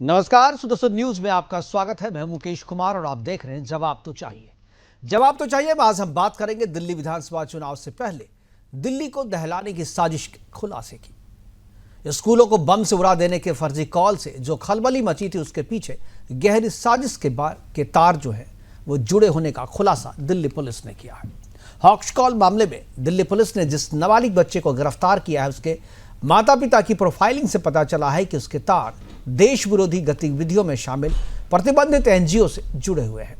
नमस्कार सुदर्शन न्यूज में आपका स्वागत है। मैं मुकेश कुमार और आप देख रहे हैं जवाब तो चाहिए। जवाब तो चाहिए में आज हम बात करेंगे दिल्ली विधानसभा चुनाव से पहले दिल्ली को दहलाने की साजिश के खुलासे की। स्कूलों को बम से उड़ा देने के फर्जी कॉल से जो खलबली मची थी, उसके पीछे गहरी साजिश के तार जो है वो जुड़े होने का खुलासा दिल्ली पुलिस ने किया है। हॉक्स कॉल मामले में दिल्ली पुलिस ने जिस नाबालिग बच्चे को गिरफ्तार किया है, उसके माता पिता की प्रोफाइलिंग से पता चला है कि उसके तार देश विरोधी गतिविधियों में शामिल प्रतिबंधित एनजीओ से जुड़े हुए हैं।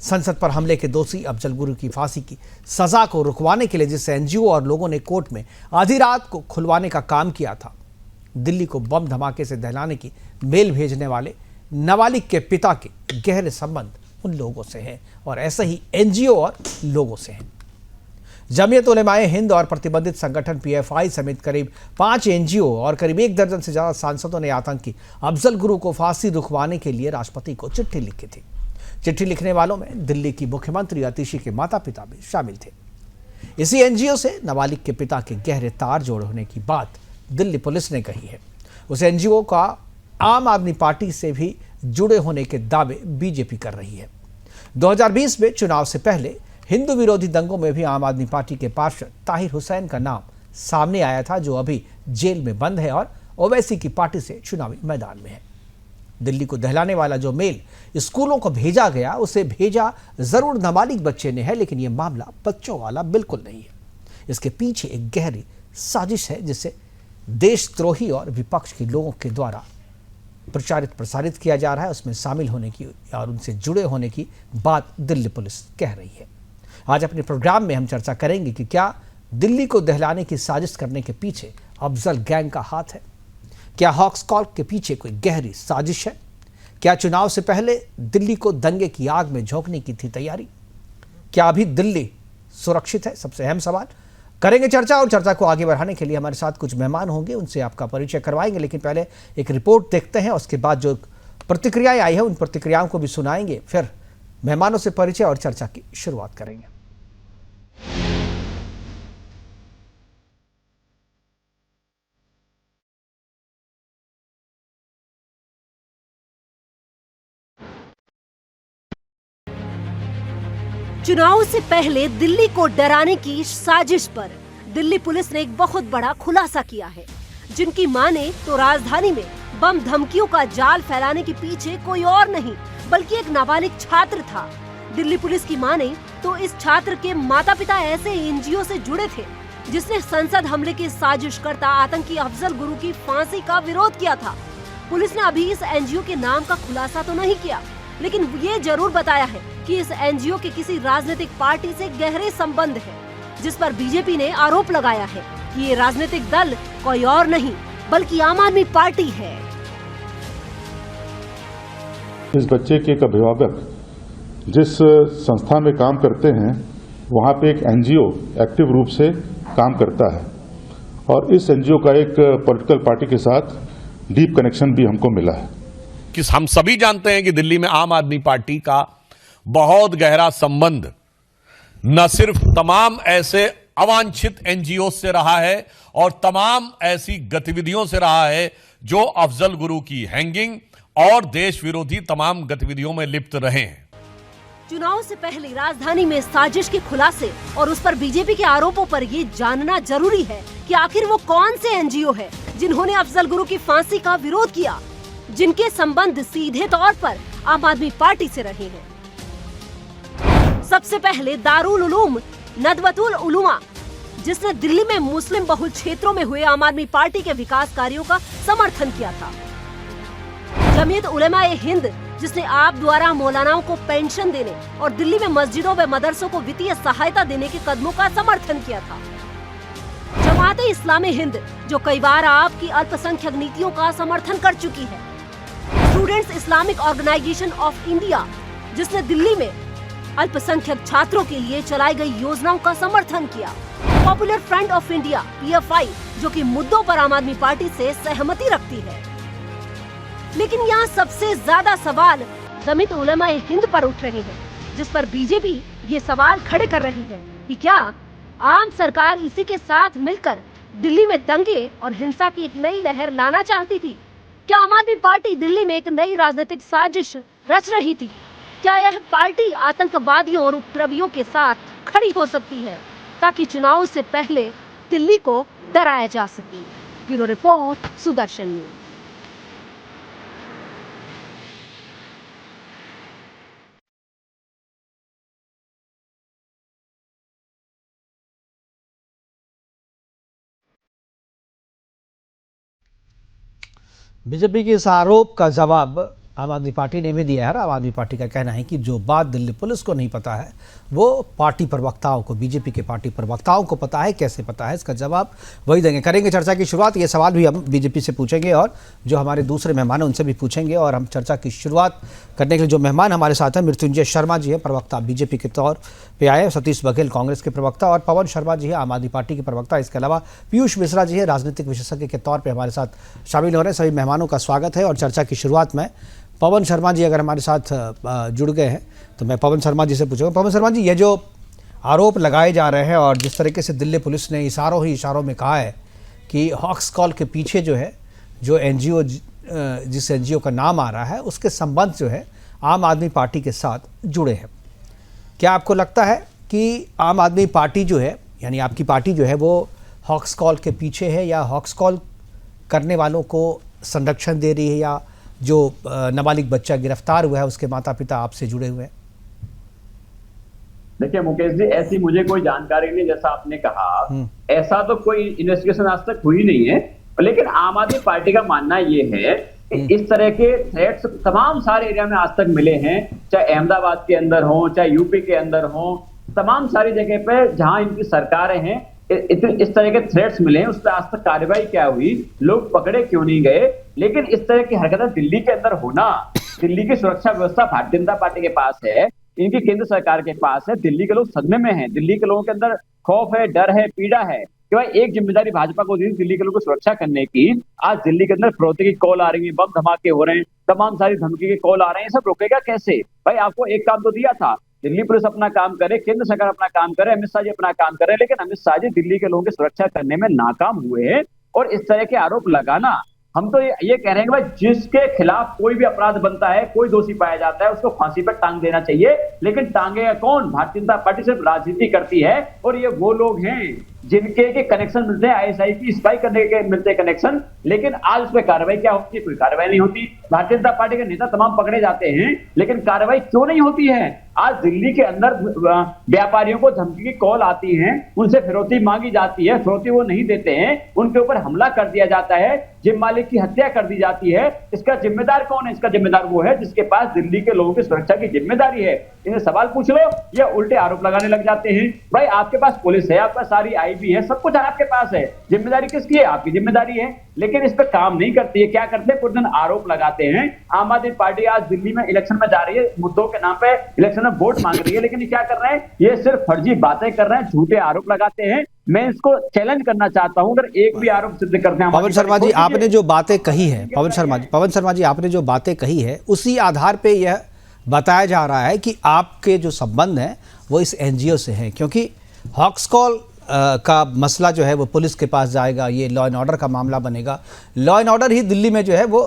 संसद पर हमले के दोषी अफजल गुरु की फांसी की सजा को रुकवाने के लिए जिस एनजीओ और लोगों ने कोर्ट में आधी रात को खुलवाने का काम किया था, दिल्ली को बम धमाके से दहलाने की मेल भेजने वाले नाबालिग के पिता के गहरे संबंध उन लोगों से हैं और ऐसे ही एनजीओ और लोगों से हैं। जमीयत उलेमाए हिंद और प्रतिबंधित संगठन पीएफआई समेत करीब 5 एनजीओ और करीब 1 दर्जन से ज्यादा सांसदों ने आतंकी अफजल गुरु को फांसी रुकवाने के लिए राष्ट्रपति को चिट्ठी लिखी थी। चिट्ठी लिखने वालों में दिल्ली की मुख्यमंत्री आतिशी के माता पिता भी शामिल थे। इसी एनजीओ से नाबालिग के पिता के गहरे तार जोड़े होने की बात दिल्ली पुलिस ने कही है। उस एनजीओ का आम आदमी पार्टी से भी जुड़े होने के दावे बीजेपी कर रही है। 2020 में चुनाव से पहले हिंदू विरोधी दंगों में भी आम आदमी पार्टी के पार्षद ताहिर हुसैन का नाम सामने आया था, जो अभी जेल में बंद है और ओवैसी की पार्टी से चुनावी मैदान में है। दिल्ली को दहलाने वाला जो मेल स्कूलों को भेजा गया, उसे भेजा जरूर नाबालिग बच्चे ने है, लेकिन यह मामला बच्चों वाला बिल्कुल नहीं है। इसके पीछे एक गहरी साजिश है जिसे देशद्रोही और विपक्ष के लोगों के द्वारा प्रचारित प्रसारित किया जा रहा है। उसमें शामिल होने की और उनसे जुड़े होने की बात दिल्ली पुलिस कह रही है। आज अपने प्रोग्राम में हम चर्चा करेंगे कि क्या दिल्ली को दहलाने की साजिश करने के पीछे अफजल गैंग का हाथ है, क्या हॉक्स कॉल के पीछे कोई गहरी साजिश है, क्या चुनाव से पहले दिल्ली को दंगे की आग में झोंकने की थी तैयारी, क्या अभी दिल्ली सुरक्षित है, सबसे अहम सवाल करेंगे चर्चा। और चर्चा को आगे बढ़ाने के लिए हमारे साथ कुछ मेहमान होंगे, उनसे आपका परिचय करवाएंगे, लेकिन पहले एक रिपोर्ट देखते हैं। उसके बाद जो प्रतिक्रियाएं आई है उन प्रतिक्रियाओं को भी सुनाएंगे, फिर मेहमानों से परिचय और चर्चा की शुरुआत करेंगे। चुनाव से पहले दिल्ली को डराने की साजिश पर दिल्ली पुलिस ने एक बहुत बड़ा खुलासा किया है, जिनकी माने तो राजधानी में बम धमकियों का जाल फैलाने के पीछे कोई और नहीं बल्कि एक नाबालिग छात्र था। दिल्ली पुलिस की माने तो इस छात्र के माता पिता ऐसे एनजीओ से जुड़े थे जिसने संसद हमले के साजिशकर्ता आतंकी अफजल गुरु की फांसी का विरोध किया था। पुलिस ने अभी इस एनजीओ के नाम का खुलासा तो नहीं किया, लेकिन ये जरूर बताया है कि इस एनजीओ के किसी राजनीतिक पार्टी से गहरे संबंध है, जिस पर बीजेपी ने आरोप लगाया है कि ये राजनीतिक दल कोई और नहीं बल्कि आम आदमी पार्टी है। इस बच्चे के एक अभिभावक जिस संस्था में काम करते हैं, वहाँ पे एक एनजीओ एक्टिव रूप से काम करता है और इस एनजीओ का एक पॉलिटिकल पार्टी के साथ डीप कनेक्शन भी हमको मिला है। कि हम सभी जानते हैं कि दिल्ली में आम आदमी पार्टी का बहुत गहरा संबंध न सिर्फ तमाम ऐसे अवांछित एनजीओ से रहा है और तमाम ऐसी गतिविधियों से रहा है जो अफजल गुरु की हैंगिंग और देश विरोधी तमाम गतिविधियों में लिप्त रहे हैं। चुनाव से पहले राजधानी में साजिश के खुलासे और उस पर बीजेपी के आरोपों पर ये जानना जरूरी है कि आखिर वो कौन से एनजीओ है जिन्होंने अफजल गुरु की फांसी का विरोध किया, जिनके संबंध सीधे तौर पर आम आदमी पार्टी से रहे हैं। सबसे पहले दारुल उलूम नदवतुल उलूमा, जिसने दिल्ली में मुस्लिम बहुल क्षेत्रों में हुए आम आदमी पार्टी के विकास कार्यों का समर्थन किया था। जमीयत उलेमाए हिंद, जिसने आप द्वारा मौलानाओं को पेंशन देने और दिल्ली में मस्जिदों व मदरसों को वित्तीय सहायता देने के कदमों का समर्थन किया था। जमाते इस्लामी हिंद, जो कई बार आपकी अल्पसंख्यक नीतियों का समर्थन कर चुकी है। स्टूडेंट्स इस्लामिक ऑर्गेनाइजेशन ऑफ इंडिया, जिसने दिल्ली में अल्पसंख्यक छात्रों के लिए चलाई गई योजनाओं का समर्थन किया। Popular front of India PFI, जो कि मुद्दों पर आम आदमी पार्टी से सहमति रखती है। लेकिन यहाँ सबसे ज्यादा सवाल जमीयत उलेमाए हिंद पर उठ रहे हैं, जिस पर बीजेपी ये सवाल खड़े कर रही है कि क्या आम सरकार इसी के साथ मिलकर दिल्ली में दंगे और हिंसा की एक नई लहर लाना चाहती थी। क्या आम आदमी पार्टी दिल्ली में एक नई राजनीतिक साजिश रच रही थी? क्या यह पार्टी आतंकवादियों और उपद्रवियों के साथ खड़ी हो सकती है ताकि चुनाव से पहले दिल्ली को डराया जा सके? Bureau report, Sudarshan news. BJP के इस आरोप का जवाब आम आदमी पार्टी ने भी दिया है। आम आदमी पार्टी का कहना है कि जो बात दिल्ली पुलिस को नहीं पता है वो पार्टी प्रवक्ताओं को, बीजेपी के पार्टी प्रवक्ताओं को पता है। कैसे पता है, इसका जवाब वही देंगे। करेंगे चर्चा की शुरुआत। ये सवाल भी हम बीजेपी से पूछेंगे और जो हमारे दूसरे मेहमान हैं उनसे भी पूछेंगे। और हम चर्चा की शुरुआत करने के लिए जो मेहमान हमारे साथ हैं, मृत्युंजय शर्मा जी हैं, प्रवक्ता बीजेपी के तौर पे आए, सतीश बघेल कांग्रेस के प्रवक्ता, और पवन शर्मा जी हैं, आम आदमी पार्टी के प्रवक्ता। इसके अलावा पीयूष मिश्रा जी हैं, राजनीतिक विशेषज्ञ के तौर पर हमारे साथ शामिल हो रहे हैं। सभी मेहमानों का स्वागत है। और चर्चा की शुरुआत में पवन शर्मा जी अगर हमारे साथ जुड़ गए हैं तो मैं पवन शर्मा जी से पूछूंगा। पवन शर्मा जी, ये जो आरोप लगाए जा रहे हैं और जिस तरीके से दिल्ली पुलिस ने इशारों में कहा है कि हॉक्स कॉल के पीछे जो है, जो एनजीओ, जिस एनजीओ का नाम आ रहा है, उसके संबंध जो है आम आदमी पार्टी के साथ जुड़े हैं, क्या आपको लगता है कि आम आदमी पार्टी जो है, यानी आपकी पार्टी जो है, वो हॉक्स कॉल के पीछे है या हॉक्स कॉल करने वालों को संरक्षण दे रही है, या जो नाबालिग बच्चा गिरफ्तार हुआ है उसके माता पिता आपसे जुड़े हुए हैं? देखिए मुकेश जी, ऐसी मुझे कोई जानकारी नहीं। जैसा आपने कहा, ऐसा तो कोई इन्वेस्टिगेशन आज तक हुई नहीं है। लेकिन आम आदमी पार्टी का मानना ये है कि इस तरह के थ्रेट्स तमाम सारे एरिया में आज तक मिले हैं, चाहे अहमदाबाद के अंदर हो, चाहे यूपी के अंदर हो, तमाम सारी जगह पे जहां इनकी सरकारें हैं, इस तरह के थ्रेट्स मिले हैं। उस पर आज तक कार्रवाई क्या हुई, लोग पकड़े क्यों नहीं गए? लेकिन इस तरह की हरकतें दिल्ली के अंदर होना, दिल्ली की सुरक्षा व्यवस्था भारतीय जनता पार्टी के पास है, इनकी केंद्र सरकार के पास है। दिल्ली के लोग सदमे में हैं, दिल्ली के लोगों के अंदर खौफ है, डर है, पीड़ा है कि भाई एक जिम्मेदारी भाजपा को दी दिल्ली के लोगों को सुरक्षा करने की। आज दिल्ली के अंदर फिरौती की कॉल आ रही है, बम धमाके हो रहे हैं, तमाम सारी धमकी के कॉल आ रहे हैं, सब रोकेगा कैसे? भाई आपको एक काम तो दिया था, दिल्ली पुलिस अपना काम करे, केंद्र सरकार अपना काम करे, अमित शाह जी अपना काम करे, लेकिन अमित शाह जी दिल्ली के लोगों की सुरक्षा करने में नाकाम हुए हैं। और इस तरह के आरोप लगाना, हम तो ये कह रहे हैं कि भाई जिसके खिलाफ कोई भी अपराध बनता है, कोई दोषी पाया जाता है, उसको फांसी पर टांग देना चाहिए। लेकिन टांगेगा कौन? भारतीय जनता पार्टी सिर्फ राजनीति करती है और ये वो लोग हैं जिनके के कनेक्शन मिलते हैं आईएसआई की स्पाई करने के मिलते हैं कनेक्शन। लेकिन आज उस पर कार्रवाई क्या होती है? कोई कार्रवाई नहीं होती। भारतीय जनता पार्टी के नेता तमाम पकड़े जाते हैं, लेकिन कार्रवाई क्यों नहीं होती है? आज दिल्ली के अंदर व्यापारियों को धमकी की कॉल आती है, उनसे फिरौती मांगी जाती है, फिरौती वो नहीं देते हैं, उनके ऊपर हमला कर दिया जाता है, जिम मालिक की हत्या कर दी जाती है। इसका जिम्मेदार कौन है? इसका जिम्मेदार वो है जिसके पास दिल्ली के लोगों की सुरक्षा की जिम्मेदारी है। इन्हें सवाल पूछ लो या उल्टे आरोप लगाने लग जाते हैं। भाई आपके पास पुलिस है, आपके पास सारी आईबी है, सब कुछ आपके पास है, जिम्मेदारी किसकी है? आपकी जिम्मेदारी है। लेकिन इस पर काम नहीं करती है। क्या करते हैं? पूरे दिन आरोप लगाते हैं। आम आदमी पार्टी आज दिल्ली में इलेक्शन में जा रही है, मुद्दों के नाम पे इलेक्शन में वोट मांग रही है, लेकिन ये क्या कर रहे हैं? ये सिर्फ फर्जी बातें कर रहे हैं, झूठे आरोप लगाते हैं। मैं इसको चैलेंज करना चाहता हूं, अगर एक भी आरोप सिद्ध करते हैं। पवन शर्मा जी, आपने जो बातें कही है, पवन शर्मा जी आपने जो बातें कही है, उसी आधार पे यह बताया जा रहा है कि आपके जो संबंध हैं वो इस एनजीओ से हैं, क्योंकि हॉक्स कॉल का मसला जो है वो पुलिस के पास जाएगा, ये लॉ एंड ऑर्डर का मामला बनेगा। लॉ एंड ऑर्डर ही दिल्ली में जो है वो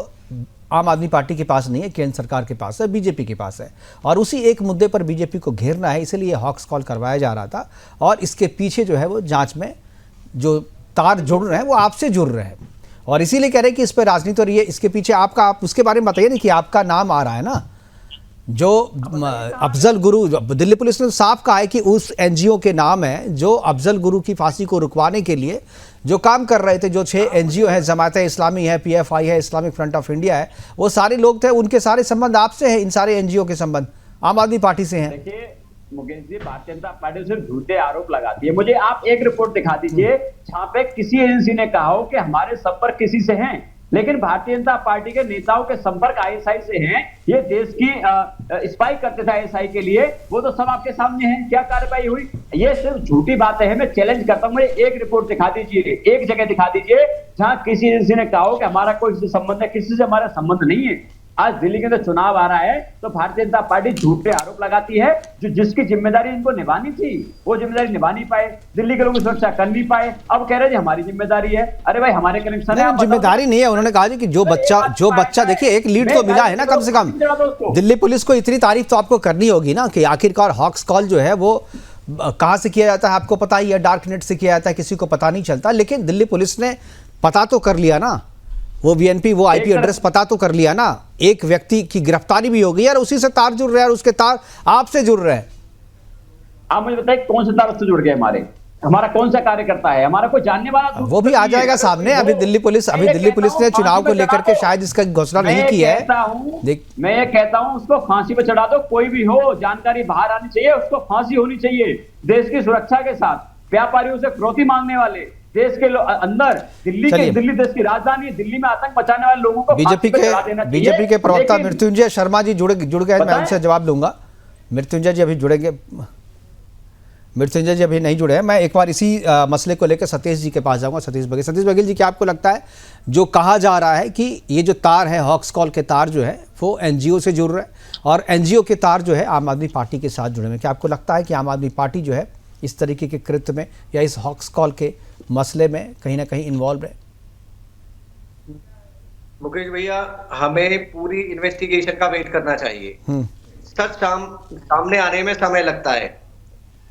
आम आदमी पार्टी के पास नहीं है, केंद्र सरकार के पास है, बीजेपी के पास है, और उसी एक मुद्दे पर बीजेपी को घेरना है, इसलिए हॉक्स कॉल करवाया जा रहा था। और इसके पीछे जो है वो जांच में जो तार जुड़ रहे हैं वो आपसे जुड़ रहे हैं, और इसीलिए कह रहे हैं कि इस पर राजनीति, और ये इसके पीछे आपका, आप उसके बारे में बताइए ना कि आपका नाम आ रहा है ना, जो अफजल गुरु, दिल्ली पुलिस ने साफ कहा है कि उस एनजीओ के नाम है जो अफजल गुरु की फांसी को रुकवाने के लिए जो काम कर रहे थे। जो 6 एनजीओ है, जमात-ए इस्लामी है, पीएफआई है, इस्लामिक फ्रंट ऑफ इंडिया है, वो सारे लोग थे, उनके सारे संबंध आपसे हैं। इन सारे एनजीओ के संबंध आम आदमी पार्टी से हैं। देखिए मुकेश जी, भारतीय जनता पार्टी सिर्फ झूठे आरोप लगाती है। मुझे आप एक रिपोर्ट दिखा दीजिए जहां पे किसी एजेंसी ने कहा हो कि हमारे संपर्क किसी से हैं। लेकिन भारतीय जनता पार्टी के नेताओं के संपर्क आईएसआई से हैं, ये देश की स्पाई करते थे आईएसआई के लिए, वो तो सब आपके सामने है। क्या कार्रवाई हुई? ये सिर्फ झूठी बातें हैं। मैं चैलेंज करता हूं, मुझे एक रिपोर्ट दिखा दीजिए, एक जगह दिखा दीजिए जहां किसी एजेंसी ने कहा हो कि हमारा कोई संबंध है। किसी से हमारा संबंध नहीं है। आज दिल्ली के अंदर चुनाव आ रहा है तो भारतीय जनता पार्टी झूठे आरोप लगाती है, जो जिसकी जिम्मेदारी इनको निभानी थी वो जिम्मेदारी निभा नहीं पाए, दिल्ली के लोगों की सुरक्षा कर नहीं पाए। अब कह रहे हैं हमारी जिम्मेदारी है। अरे भाई हमारे कनेक्शन है, जिम्मेदारी नहीं है। उन्होंने कहा कि जो बच्चा देखिए एक लीड तो मिला है ना कम से कम। दिल्ली पुलिस को इतनी तारीफ तो आपको करनी होगी ना कि आखिरकार हॉक्स कॉल जो है वो कहां से किया जाता है आपको पता ही है, डार्क नेट से किया जाता है, किसी को पता नहीं चलता। लेकिन दिल्ली पुलिस ने पता तो कर लिया ना, वो वीएनपी वो आईपी एड्रेस पता तो कर लिया ना, एक व्यक्ति की गिरफ्तारी भी हो गई और उसी से तार जुड़ रहे हैं और उसके तार आपसे जुड़ रहे हैं। आप मुझे बताइए कौन से तार उससे जुड़ गए? हमारा कौन सा कार्यकर्ता है, हमारा कोई जानने वाला? वो भी आ जाएगा सामने। अभी दिल्ली पुलिस ने चुनाव को लेकर के शायद इसका घोषणा नहीं की है। मैं ये कहता हूं उसको फांसी पे चढ़ा दो, कोई भी हो, जानकारी बाहर आनी चाहिए, उसको फांसी होनी चाहिए। देश की सुरक्षा के साथ व्यापारियों से फिरौती मांगने वाले, देश के अंदर दिल्ली देश की राजधानी, दिल्ली में आतंक मचाने वाले लोगों को बीजेपी के प्रवक्ता मृत्युंजय शर्मा जी जुड़ गए। मैं उनसे जवाब दूंगा। मृत्युंजय जी अभी जुड़ेंगे, मृत्युंजय जी अभी नहीं जुड़े हैं। मैं एक बार इसी मसले को लेकर सतीश जी के पास जाऊंगा। सतीश बघेल जी, क्या आपको लगता है जो कहा जा रहा है कि ये जो तार है हॉक्स कॉल के तार जो है वो एनजीओ से जुड़ रहे हैं और एनजीओ के तार जो है आम आदमी पार्टी के साथ जुड़े हुए हैं, क्या आपको लगता है कि आम आदमी पार्टी जो है इस तरीके के कृत्य में या इस हॉक्स कॉल के मसले में कहीं ना कहीं इन्वॉल्व है? मुकेश भैया, हमें पूरी इन्वेस्टिगेशन का वेट करना चाहिए। सच सामने आने में समय लगता है।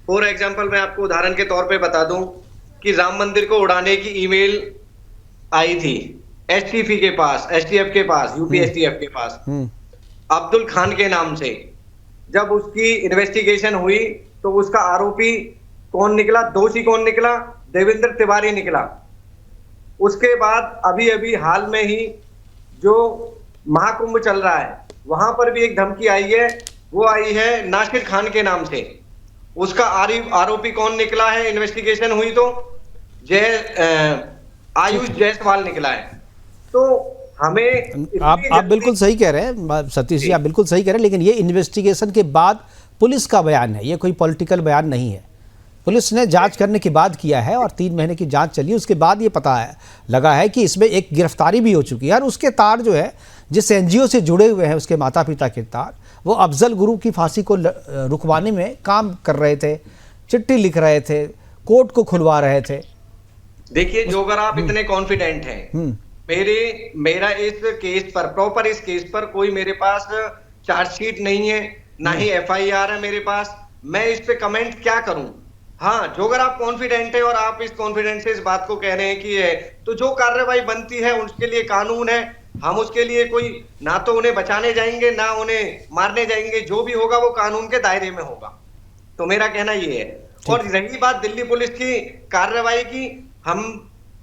फॉर एग्जाम्पल मैं आपको उदाहरण के तौर पे बता दूं कि राम मंदिर को उड़ाने की ईमेल आई थी एसटीएफ के पास, यूपी एसटीएफ के पास, अब्दुल खान के नाम से। जब उसकी इन्वेस्टिगेशन हुई तो उसका आरोपी कौन निकला, दोषी कौन निकला? देवेंद्र तिवारी निकला। उसके बाद अभी हाल में ही जो महाकुंभ चल रहा है वहां पर भी एक धमकी आई है, वो आई है नासिर खान के नाम से। उसका आरोपी कौन निकला है? इन्वेस्टिगेशन हुई तो आयुष जायसवाल निकला है। तो हमें आप बिल्कुल सही कह रहे हैं सतीश जी, आप बिल्कुल सही कह रहे हैं। लेकिन ये इन्वेस्टिगेशन के बाद पुलिस का बयान है, ये कोई पॉलिटिकल बयान नहीं है। पुलिस ने जांच करने के बाद किया है और 3 महीने की जांच चली, उसके बाद ये पता लगा है कि इसमें एक गिरफ्तारी भी हो चुकी है और उसके तार जो है जिस एनजीओ से जुड़े हुए हैं उसके माता पिता के तार, वो अफजल गुरु की फांसी को रुकवाने में काम कर रहे थे, चिट्ठी लिख रहे थे, कोर्ट को खुलवा रहे थे। देखिए, जो अगर आप इतने कॉन्फिडेंट हैं, मेरा इस केस पर प्रॉपर इस केस पर कोई मेरे पास चार्जशीट नहीं है, ना ही एफआईआर है मेरे पास, मैं इस पे कमेंट क्या करूं? हाँ, जो अगर आप कॉन्फिडेंट है और आप इस कॉन्फिडेंस से इस बात को कह रहे हैं कि है, तो जो कार्रवाई बनती है उसके लिए कानून है, हम उसके लिए कोई ना तो उन्हें बचाने जाएंगे ना उन्हें मारने जाएंगे, जो भी होगा वो कानून के दायरे में होगा। तो मेरा कहना ये है। और रही बात दिल्ली पुलिस की कार्रवाई की,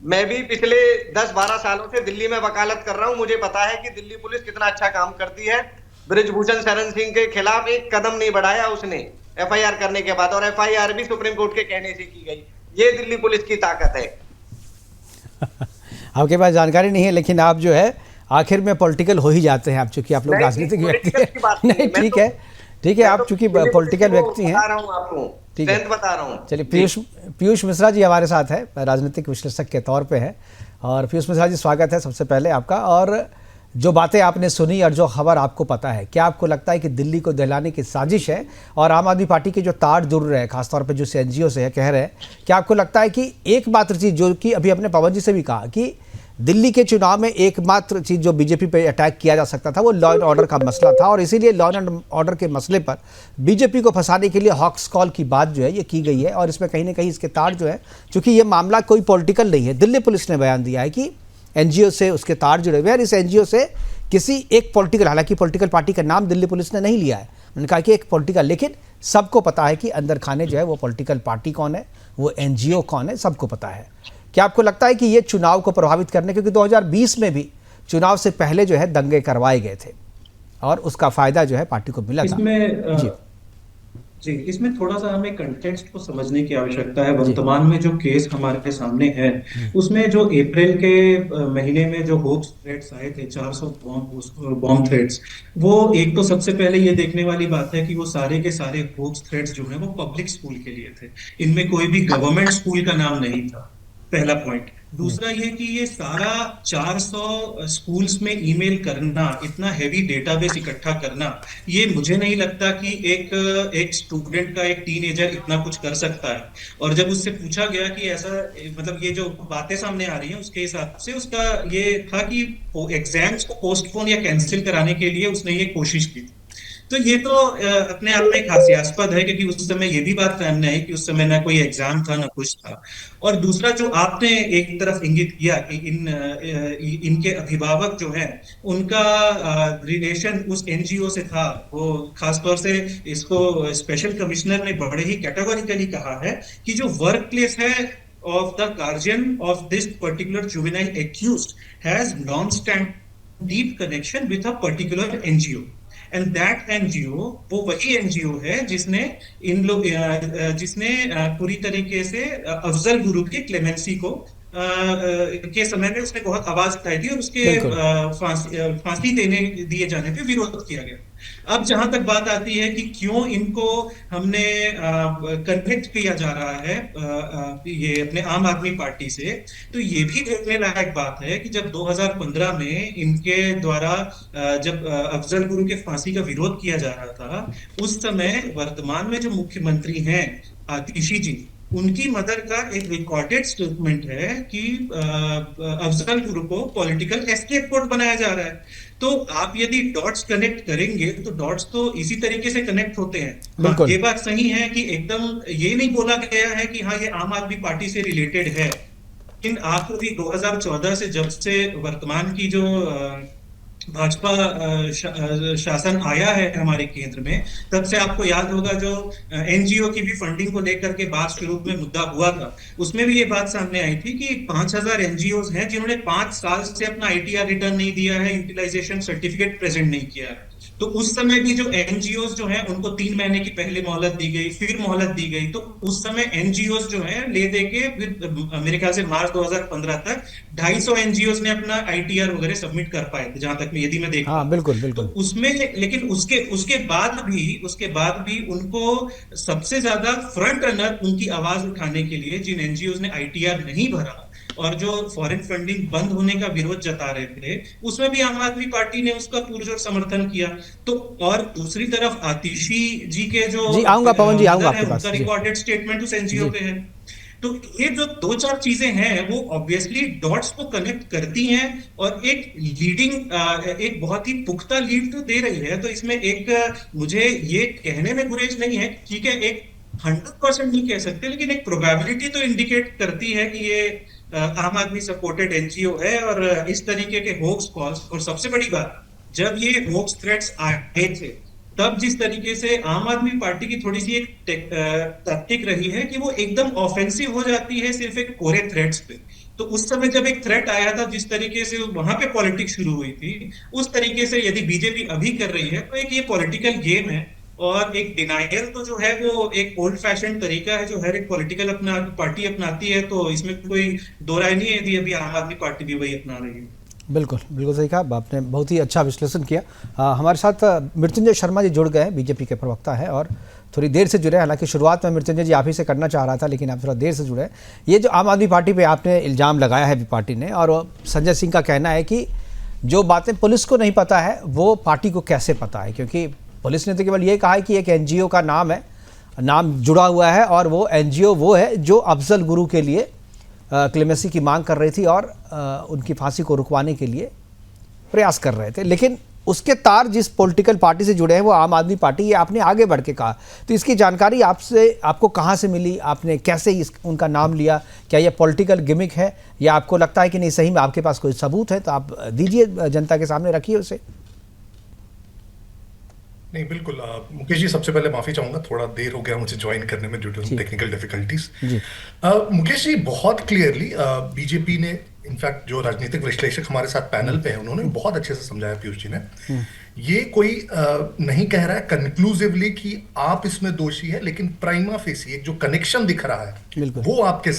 मैं भी पिछले 10-12 सालों से दिल्ली में वकालत कर रहा हूं, मुझे पता है कि दिल्ली पुलिस कितना अच्छा काम करती है। बृजभूषण शरण सिंह के खिलाफ एक कदम नहीं बढ़ाया उसने एफआईआर करने के बाद, और एफआईआर भी सुप्रीम कोर्ट के कहने से की गई। ये दिल्ली पुलिस की ताकत है। आपके पास जानकारी नहीं है, लेकिन आप जो है आखिर में पॉलिटिकल हो ही जाते हैं आप, चूंकि आप लोग राजनीतिक व्यक्ति हैं। नहीं, ठीक है, आप चूंकि पॉलिटिकल व्यक्ति हैं, ठीक है, बता रहा हूँ। चलिए, पीयूष मिश्रा जी हमारे साथ है, राजनीतिक विश्लेषक के तौर पे है। और पीयूष मिश्रा जी, स्वागत है सबसे पहले आपका। और जो बातें आपने सुनी और जो खबर आपको पता है, क्या आपको लगता है कि दिल्ली को दहलाने की साजिश है और आम आदमी पार्टी के जो तार जुड़ रहे हैं, खासतौर पे जो एनजीओ से है कह रहे हैं, क्या आपको लगता है कि एकमात्र चीज़ जो कि अभी अपने पवन जी से भी कहा कि दिल्ली के चुनाव में एकमात्र चीज़ जो बीजेपी पे अटैक किया जा सकता था वो लॉ एंड ऑर्डर का मसला था, और इसीलिए लॉ एंड ऑर्डर के मसले पर बीजेपी को फंसाने के लिए हॉक्स कॉल की बात जो है ये की गई है। और इसमें कहीं ना कहीं इसके तार जो है, चूँकि ये मामला कोई पॉलिटिकल नहीं है, दिल्ली पुलिस ने बयान दिया है कि एनजीओ से उसके तार जुड़े हुए हैं। इस एनजीओ से किसी एक पॉलिटिकल, हालांकि पॉलिटिकल पार्टी का नाम दिल्ली पुलिस ने नहीं लिया है, उन्होंने कहा कि एक पॉलिटिकल, लेकिन सबको पता है कि अंदर खाने जो है वो पॉलिटिकल पार्टी कौन है, वो एनजीओ कौन है, सबको पता है। क्या आपको लगता है कि ये चुनाव को प्रभावित करने, क्योंकि 2020 में भी चुनाव से पहले जो है दंगे करवाए गए थे और उसका फायदा जो है पार्टी को मिला था? इसमें थोड़ा सा हमें कंटेक्स्ट को समझने की आवश्यकता है। वर्तमान में जो केस हमारे सामने है उसमें जो अप्रैल के महीने में जो होप्स थ्रेट्स आए थे, 400 बॉम्ब थ्रेट्स, वो एक तो सबसे पहले ये देखने वाली बात है कि वो सारे के सारे होप्स थ्रेट्स जो है वो पब्लिक स्कूल के लिए थे, इनमें कोई भी गवर्नमेंट स्कूल का नाम नहीं था। पहला पॉइंट। दूसरा ये कि ये सारा 400 स्कूल्स में ईमेल करना, इतना हैवी डेटाबेस इकट्ठा करना, ये मुझे नहीं लगता कि एक स्टूडेंट का, एक टीनेजर इतना कुछ कर सकता है। और जब उससे पूछा गया कि ऐसा, मतलब ये जो बातें सामने आ रही हैं उसके हिसाब से उसका ये था कि एग्जाम्स को पोस्टपोन या कैंसिल कराने के लिए उसने ये कोशिश की थी। तो ये तो अपने आप में एक हास्यास्पद है, क्योंकि उस समय ये भी बात सामने आई कि उस समय ना कोई एग्जाम था ना कुछ था। और दूसरा जो आपने एक तरफ इंगित किया कि इनके अभिभावक जो हैं उनका रिलेशन उस एनजीओ से था, वो खासतौर से इसको स्पेशल कमिश्नर ने बड़े ही कैटेगोरिकली कहा है कि जो वर्क प्लेस है of the guardian of this particular juvenile accused has non-standing deep connection with a particular NGO. And that NGO वो वही NGO है जिसने पूरी तरीके से अफजल गुरु की क्लेमेंसी को के समय में उसने बहुत आवाज उठाई थी और उसके फांसी दिए जाने पे विरोध किया गया। अब जहां तक बात आती है कि क्यों इनको हमने कन्विक्ट किया जा रहा है ये अपने आम आदमी पार्टी से, तो ये भी देखने लायक बात है कि जब 2015 में इनके द्वारा जब अफजल गुरु के फांसी का विरोध किया जा रहा था, उस समय वर्तमान में जो मुख्यमंत्री हैं आतिशी जी, उनकी मदर का एक रिकॉर्डेड स्टेटमेंट है कि अफजल गुरु को पॉलिटिकल एस्केप कोड बनाया जा रहा है। तो आप यदि डॉट्स कनेक्ट करेंगे तो डॉट्स तो इसी तरीके से कनेक्ट होते हैं। हाँ, ये बात सही है कि एकदम ये नहीं बोला गया है कि हाँ ये आम आदमी पार्टी से रिलेटेड है, लेकिन आपको भी 2014 से जब से वर्तमान की जो भाजपा शासन आया है हमारे केंद्र में, तब से आपको याद होगा जो एनजीओ की भी फंडिंग को लेकर के बात शुरू में मुद्दा हुआ था, उसमें भी ये बात सामने आई थी कि 5000 एनजीओ हैं जिन्होंने 5 साल से अपना आईटीआर रिटर्न नहीं दिया है, यूटिलाइजेशन सर्टिफिकेट प्रेजेंट नहीं किया है। तो उस समय भी जो एनजीओ जो हैं उनको 3 महीने की पहले मोहलत दी गई, फिर मोहलत दी गई। तो उस समय एनजीओ जो हैं ले दे के फिर मेरे ख्याल से मार्च 2015 तक 250 एनजीओ ने अपना आईटीआर वगैरह सबमिट कर पाए थे, जहां तक यदि मैं देख। हाँ, बिल्कुल बिल्कुल। तो उसमें लेकिन उसके बाद भी उनको सबसे ज्यादा फ्रंट रनर उनकी आवाज उठाने के लिए जिन एनजीओ ने आईटीआर नहीं भरा और जो फॉरेन फंडिंग बंद होने का विरोध जता रहे थे, उसमें भी आम आदमी पार्टी ने उसका पुरजोर समर्थन किया। तो और दूसरी तरफ आतिशी जी के जो आऊंगा पवन जी, आऊंगा आपके पास, रिकॉर्डेड स्टेटमेंट उस एनजीओ पे है। तो ये जो 2-4 चीजें हैं वो ऑब्वियसली डॉट्स को कनेक्ट करती हैं और एक एक बहुत ही पुख्ता लीड तो दे रही है। तो इसमें एक मुझे ये कहने में गुरेज नहीं है, ठीक है, एक 100% नहीं कह सकते, लेकिन एक प्रोबेबिलिटी तो इंडिकेट करती है कि ये आम आदमी सपोर्टेड एनजीओ है। और इस तरीके के होक्स कॉल्स, और सबसे बड़ी बात, जब ये होक्स थ्रेट्स आए थे तब जिस तरीके से आम आदमी पार्टी की थोड़ी सी एक टैक्टिक रही है कि वो एकदम ऑफेंसिव हो जाती है सिर्फ एक कोरे थ्रेट्स पे। तो उस समय जब एक थ्रेट आया था, जिस तरीके से वहां पे पॉलिटिक्स शुरू हुई थी, उस तरीके से यदि बीजेपी अभी कर रही है तो एक ये पॉलिटिकल गेम है। और एक डिनायल तो जो है वो एक ओल्ड फैशन तरीका है जो हर एक पॉलिटिकल पार्टी अपनाती है। तो इसमें कोई दो राय नहीं है, यदि अभी आम आदमी पार्टी भी वही अपना रही है। बिल्कुल बिल्कुल सही कहा आपने, बहुत ही अच्छा विश्लेषण किया। हमारे साथ मृत्युंजय शर्मा जी जुड़ गए, बीजेपी के प्रवक्ता है और थोड़ी देर से जुड़े। हालांकि शुरुआत में मृत्युंजय जी आप ही से करना चाह रहा था, लेकिन आप थोड़ा देर से जुड़े। ये जो आम आदमी पार्टी पे आपने इल्ज़ाम लगाया है पार्टी ने, और संजय सिंह का कहना है कि जो बातें पुलिस को नहीं पता है वो पार्टी को कैसे पता है, क्योंकि पुलिस ने तो केवल ये कहा है कि एक एनजीओ का नाम जुड़ा हुआ है और वो एनजीओ वो है जो अफजल गुरु के लिए क्लेमेंसी की मांग कर रही थी और उनकी फांसी को रुकवाने के लिए प्रयास कर रहे थे। लेकिन उसके तार जिस पॉलिटिकल पार्टी से जुड़े हैं वो आम आदमी पार्टी, ये आपने आगे बढ़ के कहा। तो इसकी जानकारी आपको कहाँ से मिली, आपने कैसे उनका नाम लिया? क्या ये पॉलिटिकल गिमिक है या आपको लगता है कि नहीं सही में आपके पास कोई सबूत है? तो आप दीजिए, जनता के सामने रखिए उसे। नहीं, बिल्कुल मुकेश जी, सबसे पहले माफी चाहूंगा, थोड़ा देर हो गया मुझे ज्वाइन करने में due to technical difficulties. Mukesh ji, बहुत क्लियरली बीजेपी ने, इनफैक्ट जो राजनीतिक विश्लेषक हमारे साथ पैनल पे हैं उन्होंने बहुत अच्छे से समझाया, पीयूष जी ने, ये कोई नहीं कह रहा है कंक्लूसिवली कि आप इसमें दोषी है, लेकिन प्राइमा फेसी एक जो कनेक्शन दिख रहा है वो आपके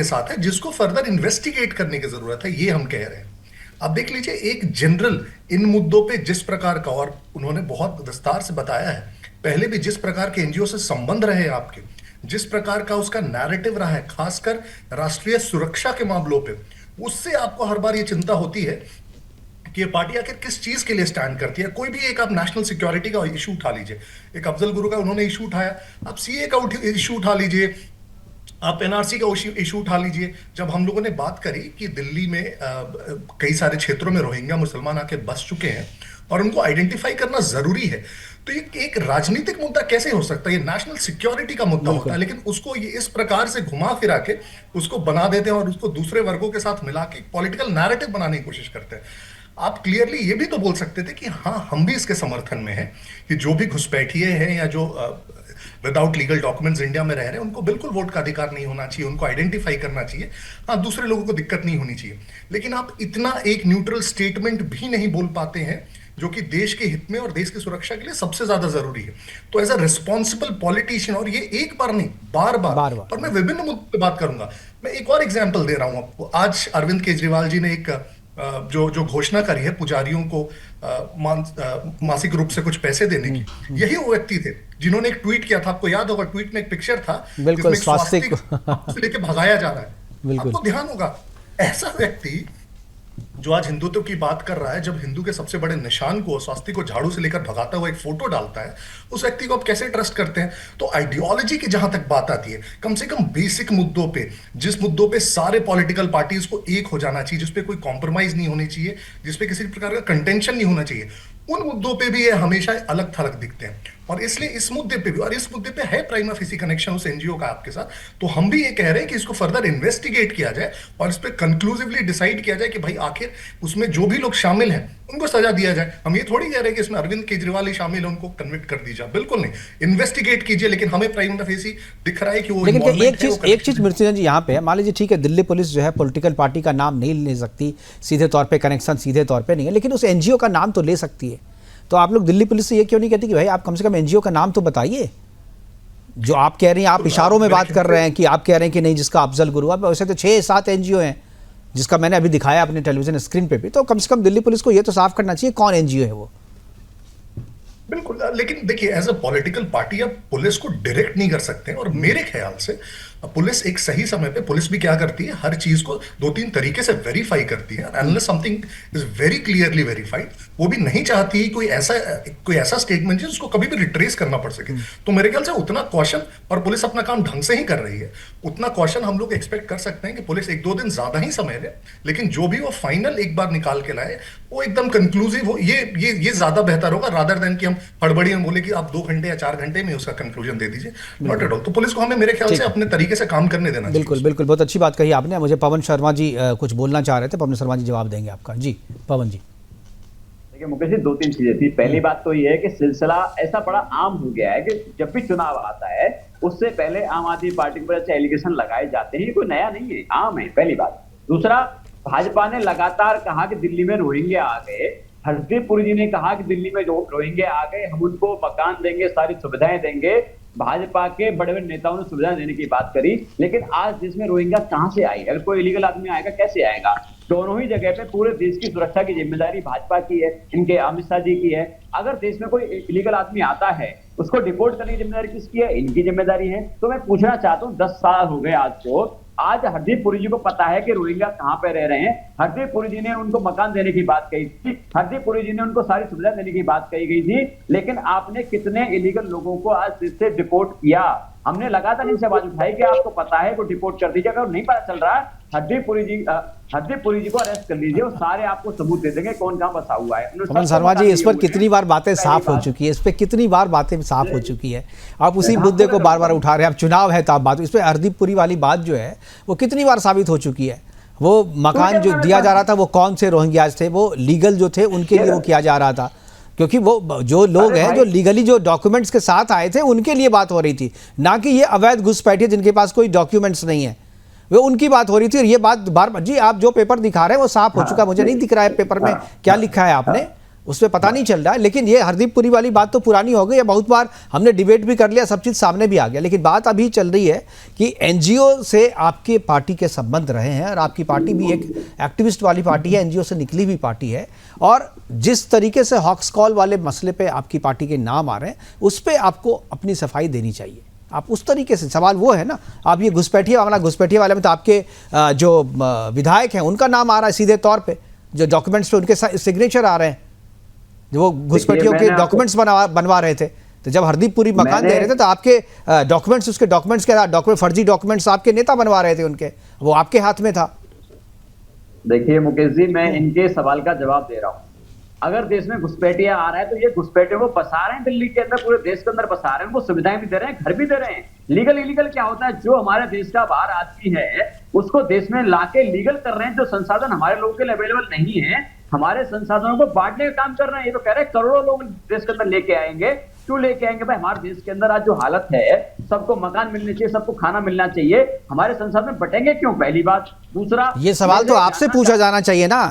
साथ है जिसको फर्दर इन्वेस्टिगेट करने की जरूरत है, ये हम कह रहे हैं। अब देख लीजिए, एक जनरल इन मुद्दों पे जिस प्रकार का, और उन्होंने बहुत विस्तार से बताया है, पहले भी जिस प्रकार के एनजीओ से संबंध रहे आपके, जिस प्रकार का उसका नैरेटिव रहा है, खासकर राष्ट्रीय सुरक्षा के मामलों पे, उससे आपको हर बार ये चिंता होती है कि ये पार्टी आखिर किस चीज के लिए स्टैंड करती है। कोई भी एक आप नेशनल सिक्योरिटी का इशू उठा लीजिए, एक अफजल गुरु का उन्होंने इशू उठाया, आप सीए का इशू उठा लीजिए, आप एनआरसी का इशू उठा लीजिए। जब हम लोगों ने बात करी कि दिल्ली में कई सारे क्षेत्रों में रोहिंग्या मुसलमान आके बस चुके हैं और उनको आइडेंटिफाई करना जरूरी है, तो ये एक राजनीतिक मुद्दा कैसे हो सकता है? ये नेशनल सिक्योरिटी का मुद्दा होता है, लेकिन उसको ये इस प्रकार से घुमा फिरा के उसको बना देते हैं और उसको दूसरे वर्गों के साथ मिला के पॉलिटिकल नैरेटिव बनाने की कोशिश करते हैं। आप क्लियरली ये भी तो बोल सकते थे कि हाँ, हम भी इसके समर्थन में हैं कि जो भी घुसपैठिए हैं या जो विदाउट लीगल डॉक्यूमेंट्स इंडिया में रह रहे हैं, उनको बिल्कुल वोट का अधिकार नहीं होना चाहिए, उनको आइडेंटिफाई करना चाहिए। हाँ, दूसरे लोगों को दिक्कत नहीं होनी चाहिए, लेकिन आप इतना एक न्यूट्रल स्टेटमेंट भी नहीं बोल पाते हैं जो कि देश के हित में और देश की सुरक्षा के लिए सबसे ज्यादा जरूरी है। तो एज अ रिस्पॉन्सिबल पॉलिटिशियन, और ये एक बार नहीं, बार बार और मैं विभिन्न मुद्दों पे बात करूंगा। मैं एक और एग्जाम्पल दे रहा हूं आपको। आज अरविंद केजरीवाल जी ने एक जो घोषणा करी है पुजारियों को मासिक रूप से कुछ पैसे देने की, यही वो व्यक्ति थे जिन्होंने एक ट्वीट किया था। आपको याद होगा, ट्वीट में एक पिक्चर था बिल्कुल स्वास्तिक लेके भगाया जा रहा है। आपको ध्यान होगा, ऐसा व्यक्ति जो आज हिंदुत्व की बात कर रहा है, जब हिंदू के सबसे बड़े निशान को, स्वास्तिक को झाड़ू से लेकर भगाता हुआ एक फोटो डालता है, उस व्यक्ति को आप कैसे ट्रस्ट करते हैं? तो आइडियोलॉजी की जहां तक बात आती है, कम से कम बेसिक मुद्दों पे, जिस मुद्दों पे सारे पॉलिटिकल पार्टीज को एक हो जाना चाहिए, जिसपे कोई कॉम्प्रोमाइज नहीं होनी चाहिए, जिसपे किसी प्रकार का कंटेंशन नहीं होना चाहिए, उन मुद्दों पे भी ये हमेशा अलग थलग दिखते हैं। और इसलिए इस मुद्दे पे भी, और इस मुद्दे पे है प्राइमा फेसी कनेक्शन उस एनजीओ का आपके साथ, तो हम भी ये कह रहे हैं कि इसको फर्दर इन्वेस्टिगेट किया जाए और इस पे कंक्लूसिवली डिसाइड किया जाए कि भाई आखिर उसमें जो भी लोग शामिल हैं उनको सजा दिया जाए। हम ये थोड़ी कह रहे हैं कि इसमें अरविंद केजरीवाल ही शामिल है, उनको कन्विक्ट कर दीजिए, बिल्कुल नहीं, इन्वेस्टिगेट कीजिए। लेकिन हमें प्राइमा फेसी दिख रहा है कि वो, लेकिन एक चीज मृत्युंजय जी यहाँ पे है, मान लीजिए ठीक है, दिल्ली पुलिस जो है पॉलिटिकल पार्टी का नाम नहीं ले सकती सीधे तौर पे, कनेक्शन सीधे तौर पे नहीं है, लेकिन उस एनजीओ का नाम तो ले सकती है। तो आप लोग दिल्ली पुलिस से ये क्यों नहीं कहते कि भाई आप कम से कम एनजीओ का नाम तो बताइए? जो आप कह रही हैं, आप इशारों में बात कर रहे हैं कि आप कह रहे हैं कि नहीं, जिसका अफजल गुरु, अब वैसे तो 6-7 एनजीओ हैं जिसका मैंने अभी दिखाया अपने टेलीविजन स्क्रीन पे भी, तो कम से कम दिल्ली पुलिस को ये तो साफ करना चाहिए कौन एनजीओ है वो। बिल्कुल, लेकिन देखिए, एज अ पॉलिटिकल पार्टी आप पुलिस को डायरेक्ट नहीं कर सकते हैं। और मेरे ख्याल से पुलिस एक सही समय पे, पुलिस भी क्या करती है, हर चीज को 2-3 तरीके से वेरीफाई करती है। Unless something is very clearly verified, वो भी नहीं चाहती कोई ऐसा स्टेटमेंट जिसको कभी भी रिट्रेस करना पड़ सके। तो मेरे ख्याल से उतना कॉशन, और पुलिस अपना काम ढंग से ही कर रही है, उतना कॉशन हम लोग एक्सपेक्ट कर सकते हैं कि पुलिस 1-2 दिन ज्यादा ही समय ले, लेकिन जो भी वो फाइनल एक बार निकाल के लाए वो एकदम कंक्लूसिव हो। ये ज्यादा बेहतर होगा, रादर देन कि हम हड़बड़ी में बोले कि आप 2 घंटे या 4 घंटे में उसका कंक्लूजन दे दीजिए। Not at all. तो पुलिस को हमें मेरे ख्याल से अपने तरीके से काम करने देना। बिल्कुल बिल्कुल, बहुत अच्छी बात कही आपने। मुझे पवन शर्मा जी कुछ बोलना चाह रहे थे, पवन शर्मा जी जवाब देंगे आपका। जी पवन जी। देखिए मुकेश जी, 2-3 चीजें थी। पहली बात तो ये है कि सिलसिला ऐसा बड़ा आम हो गया है कि जब भी चुनाव आता है उससे पहले आम आदमी पार्टी पर ऐसे एलिगेशन लगाए जाते हैं। ये कोई नया नहीं है, आम है, पहली बात। दूसरा, भाजपा ने लगातार कहा कि दिल्ली में रोहिंग्या आ गए। हरदीप पुरी जी ने कहा कि दिल्ली में जो रोहिंग्या आ गए, हम उनको मकान देंगे, सारी सुविधाएं देंगे। भाजपा के बड़े बड़े नेताओं ने सुविधा देने की बात करी, लेकिन आज देश में रोहिंग्या कहां से आई? अगर कोई इलीगल आदमी आएगा, कैसे आएगा? दोनों ही जगह पे पूरे देश की सुरक्षा की जिम्मेदारी भाजपा की है, इनके अमित शाह जी की है। अगर देश में कोई इलीगल आदमी आता है, उसको डिपोर्ट करने की जिम्मेदारी किसकी है? इनकी जिम्मेदारी है। तो मैं पूछना चाहता हूँ, 10 साल हो गए आज को, आज हरदीप पुरी जी को पता है कि रोहिंग्या कहां पे रह रहे हैं। हरदीप पुरी जी ने उनको मकान देने की बात कही थी, हरदीप पुरी जी ने उनको सारी सुविधा देने की बात कही गई थी, लेकिन आपने कितने इलीगल लोगों को आज से डिपोर्ट किया? हमने लगातार इनसे आवाज उठाई कि आपको पता है, को डिपोर्ट कर दीजिए। अगर नहीं पता चल रहा है, हरदीप पुरी जी को अरेस्ट कर लीजिए, वो सारे आपको सबूत दे देंगे कौन कहां बसा हुआ है। पवन शर्मा जी, इस पर कितनी बार बातें साफ हो चुकी है, इस पर कितनी बार बातें साफ हो चुकी है, आप उसी मुद्दे को बार बार उठा रहे हैं। अब चुनाव है तो आप बात, इस पर हरदीप पुरी वाली बात जो है वो कितनी बार साबित हो चुकी है। वो मकान जो दिया जा रहा था, वो कौन से रोहिंग्याज थे, वो लीगल जो थे उनके लिए वो किया जा रहा था, क्योंकि वो जो लोग हैं जो लीगली जो डॉक्यूमेंट्स के साथ आए थे उनके लिए बात हो रही थी, ना कि ये अवैध घुसपैठिए जिनके पास कोई डॉक्यूमेंट्स नहीं है, वो उनकी बात हो रही थी। और ये बात बार जी, आप जो पेपर दिखा रहे हैं वो साफ हो चुका, मुझे नहीं दिख रहा है पेपर में क्या लिखा है आपने, उस पर पता नहीं चल रहा है। लेकिन ये हरदीप पुरी वाली बात तो पुरानी हो गई है, बहुत बार हमने डिबेट भी कर लिया, सब चीज़ सामने भी आ गया। लेकिन बात अभी चल रही है कि एनजीओ से आपके पार्टी के संबंध रहे हैं, और आपकी पार्टी भी एक एक्टिविस्ट वाली पार्टी है, एनजीओ से निकली हुई पार्टी है, और जिस तरीके से हॉक्स कॉल वाले मसले पे आपकी पार्टी के नाम आ रहे हैं, उस पर आपको अपनी सफाई देनी चाहिए। आप उस तरीके से, सवाल वो है ना। आप ये घुसपैठिया वाले में तो आपके जो विधायक हैं उनका नाम आ रहा है सीधे तौर पे, जो डॉक्यूमेंट्स पे उनके सिग्नेचर आ रहे हैं, जो वो घुसपैठियों के डॉक्यूमेंट्स बनवा रहे थे। तो जब हरदीप पुरी मकान दे रहे थे तो आपके डॉक्यूमेंट्स, उसके डॉक्यूमेंट्स के डॉक्यूमेंट, फर्जी डॉक्यूमेंट्स आपके नेता बनवा रहे थे उनके, वो आपके हाथ में था। देखिए मुकेश जी, मैं इनके सवाल का जवाब दे रहा हूं। अगर देश में घुसपैठिया आ रहा है तो ये घुसपैठियों को बसा रहे हैं दिल्ली के अंदर, पूरे देश के अंदर बसा रहे हैं, उनको सुविधाएं भी दे रहे हैं, घर भी दे रहे हैं। लीगल इलीगल क्या होता है? जो हमारे देश का बाहर आदमी है उसको देश में लाके लीगल कर रहे हैं। जो संसाधन हमारे लोगों के लिए अवेलेबल नहीं है, हमारे संसाधनों को बांटने का काम कर रहे हैं। ये तो कह रहे हैं करोड़ों लोग देश के अंदर लेके आएंगे। क्यों लेके आएंगे भाई? हमारे देश के अंदर आज जो हालत है, सबको मकान मिलने चाहिए, सबको खाना मिलना चाहिए, हमारे संसाधन बटेंगे क्यों? पहली बात। दूसरा, ये सवाल तो आपसे पूछा जाना चाहिए ना,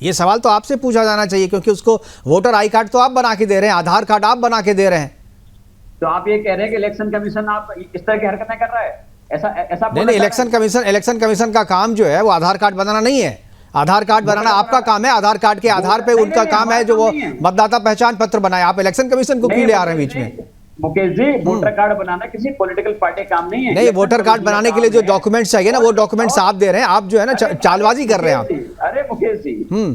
ये सवाल तो आपसे पूछा जाना चाहिए, क्योंकि उसको वोटर आई कार्ड तो आप बना के दे रहे हैं, आधार कार्ड आप बना के दे रहे हैं। तो आप ये कह रहे हैं कि इलेक्शन कमीशन आप इस तरह की हरकतें कर रहा है? ऐसा नहीं, इलेक्शन कमीशन का काम जो है वो आधार कार्ड बनाना नहीं है। आधार कार्ड बनाना आपका काम है, आधार कार्ड के आधार पे उनका काम है जो वो मतदाता पहचान पत्र बनाए। आप इलेक्शन कमीशन को क्यों ले आ रहे हैं बीच में? मुकेश जी, वोटर कार्ड बनाना किसी पॉलिटिकल पार्टी काम नहीं है। नहीं, वोटर कार्ड बनाने के लिए जो डॉक्यूमेंट्स चाहिए ना, वो डॉक्यूमेंट्स आप दे रहे हैं। आप जो है ना चालबाजी कर रहे हैं आप। अरे मुकेश जी,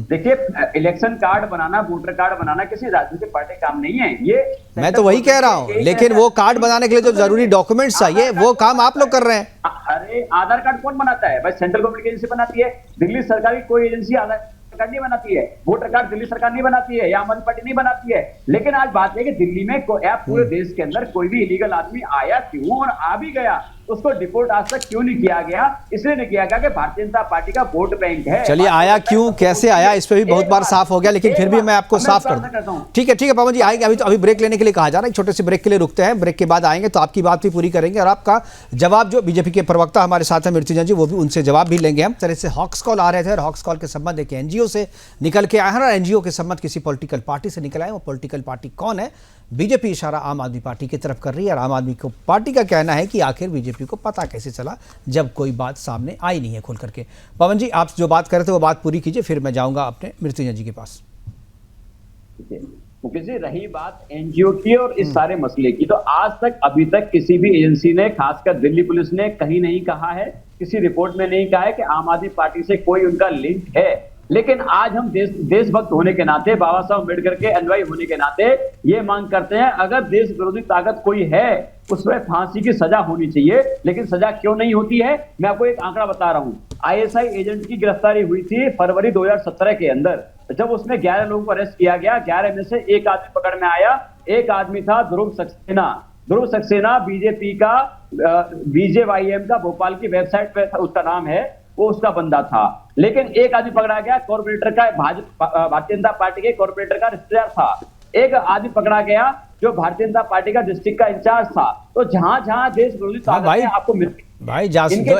देखिए, इलेक्शन कार्ड बनाना, वोटर कार्ड बनाना किसी राजनीतिक पार्टी काम नहीं है। ये मैं तो वही कह रहा हूँ, लेकिन वो कार्ड बनाने के लिए जो जरूरी डॉक्यूमेंट्स चाहिए वो काम आप लोग कर रहे हैं। अरे आधार कार्ड कौन बनाता है भाई? सेंट्रल गवर्नमेंट की एजेंसी बनाती है। दिल्ली सरकार की कोई एजेंसी आधार कार्ड नहीं बनाती है, वोटर कार्ड दिल्ली सरकार नहीं बनाती है या आम आदमी पार्टी नहीं बनाती है। लेकिन आज बात है कि दिल्ली में पूरे देश के अंदर कोई भी इलीगल आदमी आया क्यों और आ भी गया, उसको डिपोर्ट आज तक क्यों नहीं किया गया? इसलिए नहीं किया गया कि भारतीय जनता पार्टी का वोट बैंक है। चलिए, आया क्यों, कैसे आया, इस पे भी बहुत बार साफ हो गया, लेकिन फिर भी मैं आपको साफ कर दूं। ठीक है पवन जी, आएंगे। अभी ब्रेक लेने के लिए कहा जा रहा है, एक छोटे से ब्रेक के लिए रुकते हैं। ब्रेक के बाद आएंगे तो आपकी बात भी पूरी करेंगे और आपका जवाब, जो बीजेपी के प्रवक्ता हमारे साथ है मृत्युंजय जी, वो भी, उनसे जवाब भी लेंगे हम। तरह से हॉक्स कॉल आ रहे थे और हॉक्स कॉल के संबंध एक एनजीओ से निकल के आए हैं और एनजीओ के संबंध किसी पॉलिटिकल पार्टी से निकल आए। वो पॉलिटिकल पार्टी कौन है? बीजेपी इशारा आम आदमी पार्टी की तरफ कर रही है और आम आदमी को पार्टी का कहना है कि आखिर बीजेपी को पता कैसे चला जब कोई बात सामने आई नहीं है खुल करके। पवन जी, आप जो बात कर रहे थे वो बात पूरी कीजिए, फिर मैं जाऊंगा अपने मृत्युंजय जी के पास। मुकेश जी, रही बात एनजीओ की और इस सारे मसले की, तो आज तक अभी तक किसी भी एजेंसी ने, खासकर दिल्ली पुलिस ने, कहीं नहीं कहा है, किसी रिपोर्ट में नहीं कहा है कि आम आदमी पार्टी से कोई उनका लिंक है। लेकिन आज हम देशभक्त होने के नाते, बाबा साहब अम्बेडकर के अनुयायी होने के नाते ये मांग करते हैं, अगर देश विरोधी ताकत कोई है उसमें फांसी की सजा होनी चाहिए। लेकिन सजा क्यों नहीं होती है? मैं आपको एक आंकड़ा बता रहा हूं। आईएसआई एजेंट की गिरफ्तारी हुई थी फरवरी 2017 के अंदर, जब उसमें 11 लोगों को अरेस्ट किया गया। 11 में से एक आदमी पकड़ में आया। एक आदमी था ध्रुव सक्सेना, बीजेपी का, BJYM का भोपाल की वेबसाइट पे उसका नाम है, वो उसका बंदा था। लेकिन एक आदमी पकड़ा गया, कॉर्पोरेटर का, भारतीय जनता पार्टी के कॉर्पोरेटर का रिश्तेदार था। एक आदमी पकड़ा गया जो भारतीय जनता पार्टी का डिस्ट्रिक्ट का इंचार्ज था। तो जहां देश विरोधी ताकत आपको भाई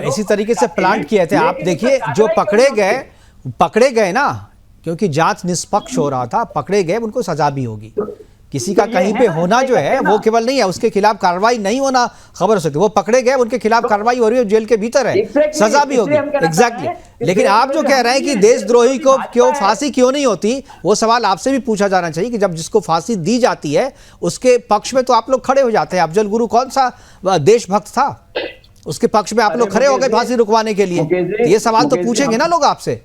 इसी तरीके से प्लांट किए थे। आप देखिए, जो पकड़े गए ना, क्योंकि जांच निष्पक्ष हो रहा था, पकड़े गए, उनको सजा भी होगी। किसी का कहीं पे होना जो है वो केवल नहीं है, उसके खिलाफ कार्रवाई नहीं होना खबर हो सकती। वो पकड़े गए, उनके खिलाफ कार्रवाई हो रही है, जेल के भीतर है, सजा भी होगी। एग्जैक्टली। लेकिन आप जो कह रहे हैं कि देशद्रोही को क्यों फांसी क्यों नहीं होती, वो सवाल आपसे भी पूछा जाना चाहिए कि जब जिसको फांसी दी जाती है उसके पक्ष में तो आप लोग खड़े हो जाते हैं। अफजल गुरु कौन सा देशभक्त था? उसके पक्ष में आप लोग खड़े हो गए फांसी रुकवाने के लिए। ये सवाल तो पूछेंगे ना लोग आपसे।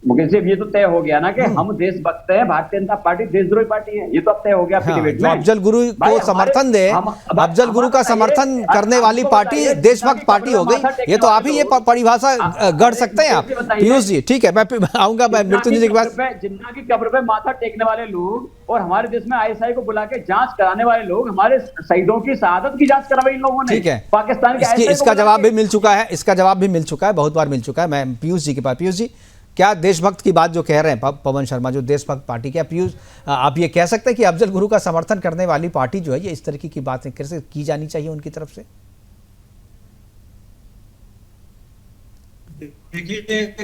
मुकेश जी, ये तो तय हो गया ना कि हम देशभक्त हैं, भारतीय जनता पार्टी देशद्रोही पार्टी है। ये तो अब तय हो गया। जो अफजल गुरु को समर्थन दे, अफजल गुरु का समर्थन करने वाली पार्टी देशभक्त पार्टी हो गई। ये तो आप ही ये परिभाषा गढ़ सकते हैं आप। पीयूष जी, ठीक है, मैं आऊंगा मृत्युंजय जी के पास। जिन्ना की कब्र पे माथा टेकने वाले लोग और हमारे देश में आईएसआई को बुला के जांच कराने वाले लोग, हमारे शहीदों की शहादत की जांच करवाई इन लोगों ने। ठीक है, पाकिस्तान के इसका जवाब भी मिल चुका है, इसका जवाब भी मिल चुका है, बहुत बार मिल चुका है। मैं पीयूष जी के पास। पीयूष जी, क्या देशभक्त की बात जो कह रहे हैं पवन शर्मा, जो देशभक्त पार्टी, क्या पीयूष आप ये कह सकते हैं कि अफजल गुरु का समर्थन करने वाली पार्टी जो है, ये इस तरीके की बातें कैसे की जानी चाहिए उनकी तरफ से? देखिए,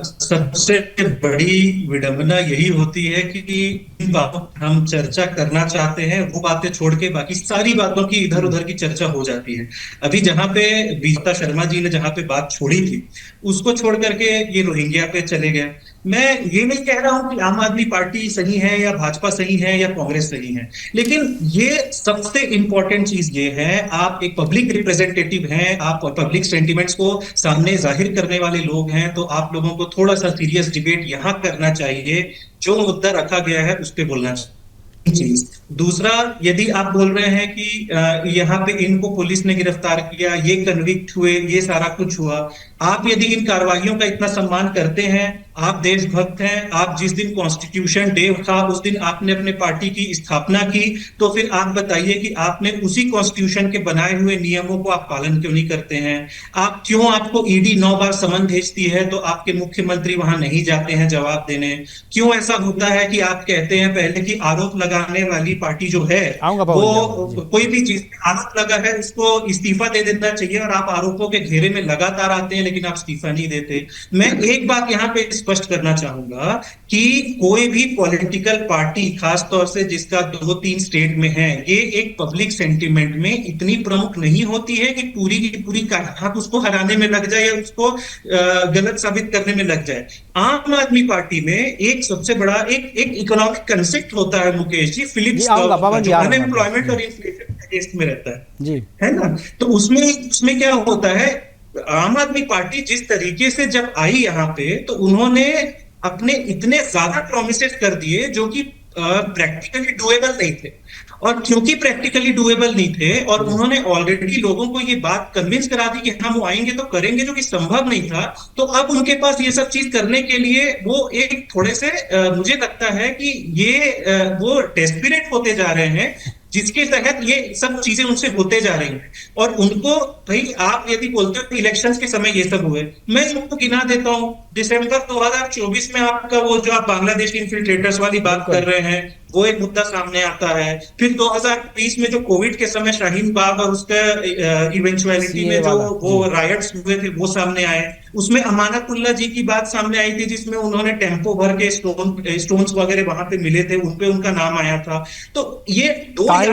सबसे बड़ी विडंबना यही होती है कि इन बातों हम चर्चा करना चाहते हैं, वो बातें छोड़ के बाकी सारी बातों की इधर उधर की चर्चा हो जाती है। अभी जहां पे बीता शर्मा जी ने जहां पे बात छोड़ी थी, उसको छोड़ करके ये रोहिंग्या पे चले गए। मैं ये नहीं कह रहा हूं कि आम आदमी पार्टी सही है या भाजपा सही है या कांग्रेस सही है, लेकिन ये सबसे इंपॉर्टेंट चीज ये है, आप एक पब्लिक रिप्रेजेंटेटिव हैं, आप पब्लिक सेंटिमेंट्स को सामने जाहिर करने वाले लोग हैं, तो आप लोगों को थोड़ा सा सीरियस डिबेट यहां करना चाहिए। जो मुद्दा रखा गया है उस पर बोलना चाहिए। चीज दूसरा, यदि आप बोल रहे हैं कि यहाँ पे इनको पुलिस ने गिरफ्तार किया, ये कन्विक्ट हुए, ये सारा कुछ हुआ, आप यदि इन कार्रवाइयों का इतना सम्मान करते हैं, आप देशभक्त हैं, आप जिस दिन कॉन्स्टिट्यूशन डे था उस दिन आपने अपने पार्टी की स्थापना की, तो फिर आप बताइए कि आपने उसी कॉन्स्टिट्यूशन के बनाए हुए नियमों को आप पालन क्यों नहीं करते हैं? आप क्यों, आपको ईडी 9 बार समन भेजती है तो आपके मुख्यमंत्री वहां नहीं जाते हैं जवाब देने? क्यों ऐसा होता है कि आप कहते हैं पहले कि आरोप लगाने वाली पार्टी जो है वो कोई भी चीज आरोप लगा है उसको इस्तीफा दे देना चाहिए, और आप आरोपों के घेरे में लगातार आते हैं लेकिन आप इस्तीफा नहीं देते। मैं एक बात यहाँ पे स्पष्ट करना चाहूंगा कि कोई भी पॉलिटिकल पार्टी, खासतौर से जिसका 2-3 स्टेट में है, ये एक पब्लिक सेंटिमेंट में इतनी प्रमुख नहीं होती है कि पूरी की पूरी हाथ उसको हराने में लग जाए या उसको गलत साबित करने में लग जाए। आम आदमी पार्टी में एक सबसे बड़ा एक इकोनॉमिक कंसेप्ट होता है मुकेश जी, फिलिप्स अनएम्प्लॉयमेंट और इन्फ्लेशन अगेंस्ट में रहता है ना? तो उसमें क्या होता है, आम आदमी पार्टी जिस तरीके से जब आई यहाँ पे, तो उन्होंने अपने इतने ज्यादा प्रोमिसेस कर दिए जो कि प्रैक्टिकली डुएबल नहीं थे, और क्योंकि प्रैक्टिकली डुएबल नहीं थे और उन्होंने ऑलरेडी लोगों को ये बात कन्विंस करा दी कि हम आएंगे तो करेंगे, जो कि संभव नहीं था, तो अब उनके पास ये सब चीज करने के लिए वो एक थोड़े से मुझे लगता है कि ये वो डेस्परेट होते जा रहे हैं, जिसके तहत ये सब चीजें उनसे होते जा रही हैं। और उनको, भाई आप यदि बोलते हो इलेक्शंस के समय ये सब हुए, मैं इनको गिना देता हूं। दिसंबर 2024 में आपका वो जो आप बांग्लादेश इन्फिल्ट्रेटर्स वाली बात कर रहे हैं, वो एक मुद्दा सामने आता है। फिर 2020 में जो कोविड के समय शाहीन बाग और उसका इवेंचुअलिटी में जो वो रायट्स हुए थे वो सामने आए। उसमें अमानतुल्लाह जी की बात सामने आई थी, जिसमें उन्होंने टेम्पो भर के स्टोन्स वगैरह वहां पे मिले थे, उनपे उनका नाम आया था। तो ये दो ताहिर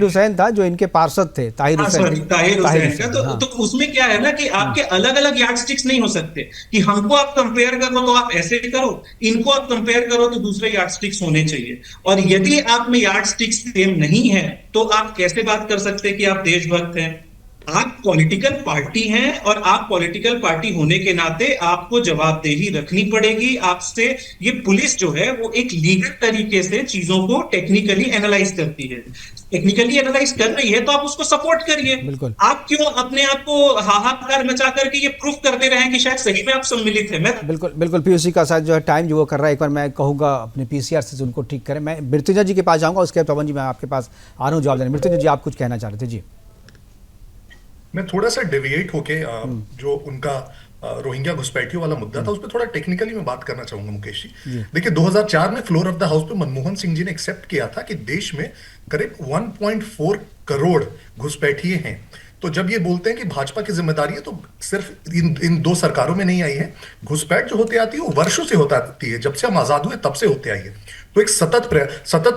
हुसैन था जो इनके पार्षद थे, ताहिर हुसैन का। तो उसमें क्या है ना कि आपके अलग अलग यार्ड स्टिक्स नहीं हो सकते, कि हमको आप कंपेयर करो तो आप ऐसे करो, इनको आप कंपेयर करो तो दूसरे यार्ड स्टिक्स होने चाहिए। और यदि आप में यार्ड स्टिक्स सेम नहीं है तो आप कैसे बात कर सकते हैं कि आप देशभक्त हैं? आप पॉलिटिकल पार्टी हैं, और आप पॉलिटिकल पार्टी होने के नाते आपको जवाबदेही रखनी पड़ेगी। आपसे ये पुलिस जो है वो एक लीगल तरीके से चीजों को टेक्निकली एनालाइज करती है, टेक्निकली एनालाइज कर रही है तो आप उसको सपोर्ट करिए। आप क्यों अपने आप को हाहाकार मचा करके ये प्रूफ करते रहे कि शायद सही में आप सम्मिलित हैं? बिल्कुल पीयूसी का साथ जो है टाइम जो वो कर रहा है, एक बार मैं कहूंगा अपने पीसीआर से उनको ठीक करें। मैं मृत्युंजय जी के पास जाऊंगा, उसके बाद पवन जी मैं आपके पास आ रहा हूँ जवाब देने। मृत्युंजय जी आप कुछ कहना चाह रहे थे? जी मैं थोड़ा सा डेविएट होके जो उनका रोहिंग्या घुसपैठियों वाला मुद्दा था उस पर थोड़ा टेक्निकली मैं बात करना चाहूंगा मुकेश जी। देखिए 2004 में फ्लोर ऑफ द हाउस पे मनमोहन सिंह जी ने एक्सेप्ट किया था कि देश में करीब 1.4 करोड़ घुसपैठिए हैं। तो जब ये बोलते हैं कि भाजपा की जिम्मेदारी है, तो सिर्फ इन 2 सरकारों में नहीं आई है। घुसपैठ जो होते आती है वो वर्षों से होता आती है, जब से हम आजाद हुए तब से होते आई है। तो एक सतत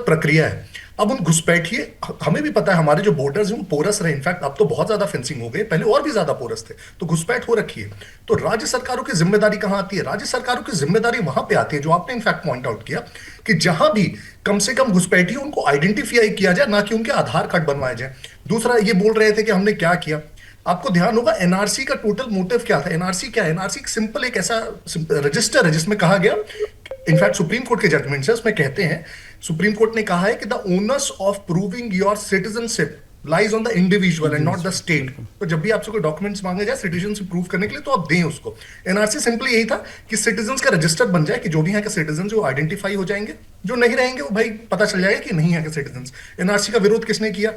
प्रक्रिया है। अब उन घुसपैठिए, हमें भी पता है हमारे जो बॉर्डर्स हैं वो पोरस रहे, इनफैक्ट अब तो बहुत ज्यादा फेंसिंग हो गई, पहले और भी ज्यादा पोरस थे, तो घुसपैठ हो रखी है। तो राज्य सरकारों की जिम्मेदारी कहां आती है? राज्य सरकारों की जिम्मेदारी वहां पे आती है जो आपने इनफैक्ट पॉइंट आउट किया, कि जहां भी कम से कम घुसपैठिए उनको आइडेंटिफाई किया जाए, ना कि उनके आधार कार्ड बनवाए जाए। दूसरा, ये बोल रहे थे कि हमने क्या किया, आपको ध्यान होगा एनआरसी का टोटल मोटिव क्या था। एनआरसी क्या है? एनआरसी सिंपल एक ऐसा रजिस्टर है जिसमें कहा गया, इनफैक्ट सुप्रीम कोर्ट के जजमेंट है उसमें कहते हैं, सुप्रीम कोर्ट ने कहा है कि the owners of proving your citizenship lies on the individual and not the state. तो जब भी आपसे कोई डॉक्यूमेंट्स मांगे जाए सिटीजनशिप प्रूव करने के लिए, तो आप दें उसको। एनआरसी सिंपली यही था कि सिटीजन्स का रजिस्टर बन जाए, कि जो भी यहाँ के सिटीजन वो आइडेंटिफाई हो जाएंगे, जो नहीं रहेंगे वो भाई पता चल जाएगा कि नहीं है के सिटीजन। एनआरसी का विरोध किसने किया?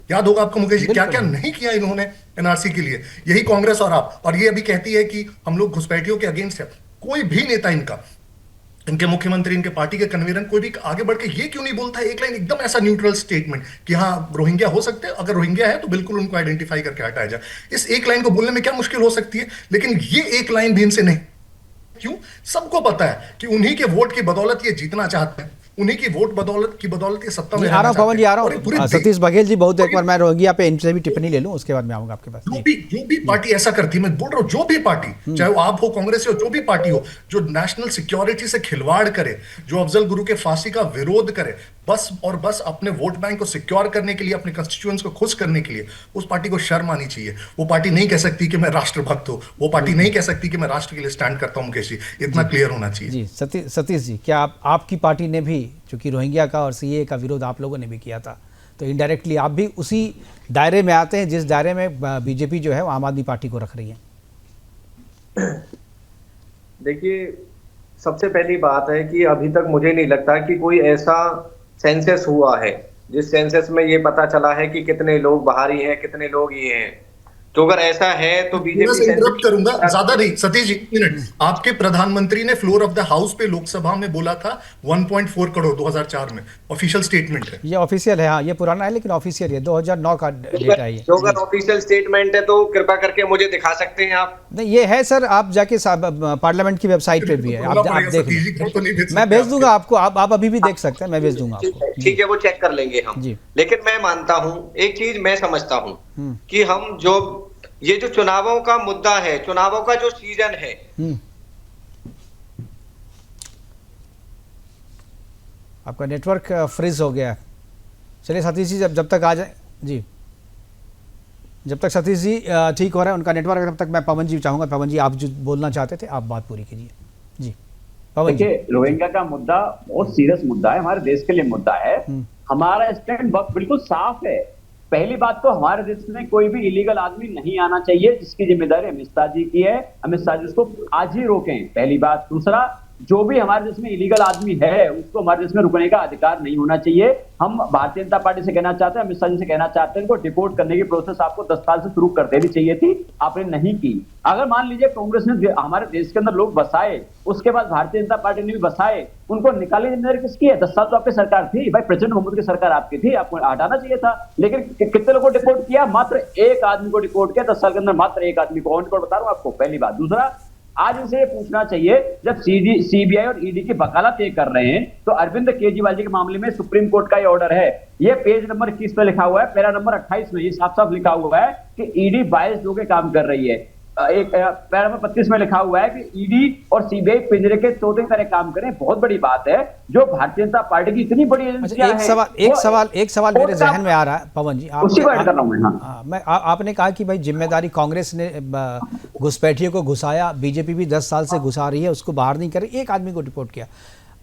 याद होगा आपको मुकेश जी, क्या क्या नहीं किया इन्होंने एनआरसी के लिए, यही कांग्रेस और आप। और ये अभी कहती है कि हम लोग घुसपैठियों के अगेंस्ट है। कोई भी नेता इनका, इनके मुख्यमंत्री, इनके पार्टी के कन्वीनर, कोई भी आगे बढ़ के ये क्यों नहीं बोलता है एक लाइन एकदम ऐसा न्यूट्रल स्टेटमेंट कि हाँ रोहिंग्या हो सकते हैं, अगर रोहिंग्या है तो बिल्कुल उनको आइडेंटिफाई करके हटाया जाए। इस एक लाइन को बोलने में क्या मुश्किल हो सकती है? लेकिन ये एक लाइन भी इनसे नहीं। क्यों? सबको पता है कि उन्हीं के वोट की बदौलत ये जीतना चाहते हैं, उन्हीं की वोट बदौलत की बदौलत ये सत्ता में आ रहा हूँ पवन जी, आ रहा और ये पूरे हूँ। देश- सतीश बघेल जी, बहुत एक बार मैं रोहिंग्या पे इनसे भी टिप्पणी ले लूँ, उसके बाद मैं आऊंगा आपके पास। जो भी पार्टी ऐसा करती है, मैं बोल रहा हूं, जो भी पार्टी, चाहे वो आप हो, कांग्रेस हो, जो भी पार्टी हो, जो नेशनल सिक्योरिटी से खिलवाड़ करे, जो अफजल गुरु के फांसी का विरोध करे, बस और बस अपने वोट बैंक को सिक्योर करने के लिए, अपने कंस्टिट्यूएंट्स को खुश करने के लिए, उस पार्टी को शर्म आनी चाहिए। वो पार्टी नहीं कह सकती कि मैं राष्ट्रभक्त हूं, वो पार्टी नहीं कह सकती कि मैं राष्ट्र के लिए स्टैंड करता हूं। मुकेश जी, इतना क्लियर होना चाहिए। जी सतीश जी, क्या आपकी पार्टी ने भी, चूंकि रोहिंग्या का और सीए का विरोध आप लोगों ने भी किया था, तो इनडायरेक्टली आप भी उसी दायरे में आते हैं जिस दायरे में बीजेपी जो है वो आम आदमी पार्टी को रख रही है? देखिए, सबसे पहली बात है कि अभी तक मुझे नहीं लगता कि कोई ऐसा सेंसस हुआ है जिस सेंसस में ये पता चला है कि कितने लोग बाहरी हैं, कितने लोग ये हैं। तो अगर ऐसा है तो बीजेपी इंटरप्ट करूंगा, ज्यादा नहीं सतीश जी, मिनट। आपके प्रधानमंत्री ने फ्लोर ऑफ द हाउस पे लोकसभा में बोला था 1.4 करोड़ 2004 में, ऑफिशियल स्टेटमेंट है। ये ऑफिशियल है, हाँ, ये पुराना है लेकिन ऑफिशियल है, 2009 का डेटा है ये। तो अगर ऑफिशियल स्टेटमेंट है तो कृपा करके मुझे दिखा सकते हैं आप? नहीं, ये है सर, आप जाके पार्लियामेंट की वेबसाइट पे भी है, आप देख लीजिए। मैं भेज दूंगा आपको, आप अभी भी देख सकते हैं, मैं भेज दूंगा आपको। ठीक है, वो चेक कर लेंगे हम जी। लेकिन मैं मानता हूं, एक चीज मैं समझता हूं कि हम ये जो चुनावों का मुद्दा है, चुनावों का जो सीजन है, आपका नेटवर्क फ्रीज हो गया। चलिए सतीश जी, जब तक आ जाए जी, जब तक सतीश जी ठीक हो रहा है उनका नेटवर्क, तब तक मैं पवन जी चाहूंगा। पवन जी, आप जो बोलना चाहते थे, आप बात पूरी कीजिए। जी पवन जी। देखिए, रोहिंग्या का मुद्दा बहुत सीरियस मुद्दा है, हमारे देश के लिए मुद्दा है। हमारा स्टैंड बिल्कुल साफ है। पहली बात तो हमारे देश में कोई भी इलीगल आदमी नहीं आना चाहिए, जिसकी जिम्मेदारी अमित शाह जी की है। अमित शाह जी उसको आज ही रोकें, पहली बात। दूसरा, जो भी हमारे देश में इलीगल आदमी है उसको हमारे देश में रुकने का अधिकार नहीं होना चाहिए। हम भारतीय जनता पार्टी से कहना चाहते हैं, अमित शाह जी से कहना चाहते हैं, इनको डिपोर्ट करने की प्रोसेस आपको 10 साल से शुरू कर देनी चाहिए थी, आपने नहीं की। अगर मान लीजिए कांग्रेस ने हमारे देश के अंदर लोग बसाए, उसके बाद भारतीय जनता पार्टी ने भी बसाए, उनको निकालने की जिम्मेदारी किसकी है? 10 साल तो आपकी सरकार थी भाई, प्रेसिडेंट मोहम्मद की सरकार आपकी थी, आपको हटाना चाहिए था। लेकिन कितने लोगों को डिपोर्ट किया? मात्र एक आदमी को डिपोर्ट किया 10 साल के अंदर, मात्र एक आदमी को। और बता रहा हूं आपको, पहली बात। दूसरा, आज इनसे ये पूछना चाहिए, जब सीबीआई और ईडी की वकालत ये कर रहे हैं, तो अरविंद केजरीवाल जी के मामले में सुप्रीम कोर्ट का ये ऑर्डर है, ये पेज नंबर 21 पे लिखा हुआ है, पैरा नंबर 28 में ये साफ साफ लिखा हुआ है कि ईडी 22 लोगों के काम कर रही है। एक पैरा नंबर 25 में लिखा हुआ है कि ईडी और सीबीआई पिंजरे के तोते की तरह काम करें। बहुत बड़ी बात है, जो भारतीय जनता पार्टी की इतनी बड़ी एजेंसियां हैं। एक सवाल मेरे जहन में आ रहा है पवन जी, उसी को ऐड कर रहा हूं मैं। आपने कहा कि भाई जिम्मेदारी कांग्रेस ने घुसपैठियों को घुसाया, बीजेपी भी 10 साल से घुसा रही है, उसको बाहर नहीं कर रही, एक आदमी को डिपोर्ट किया।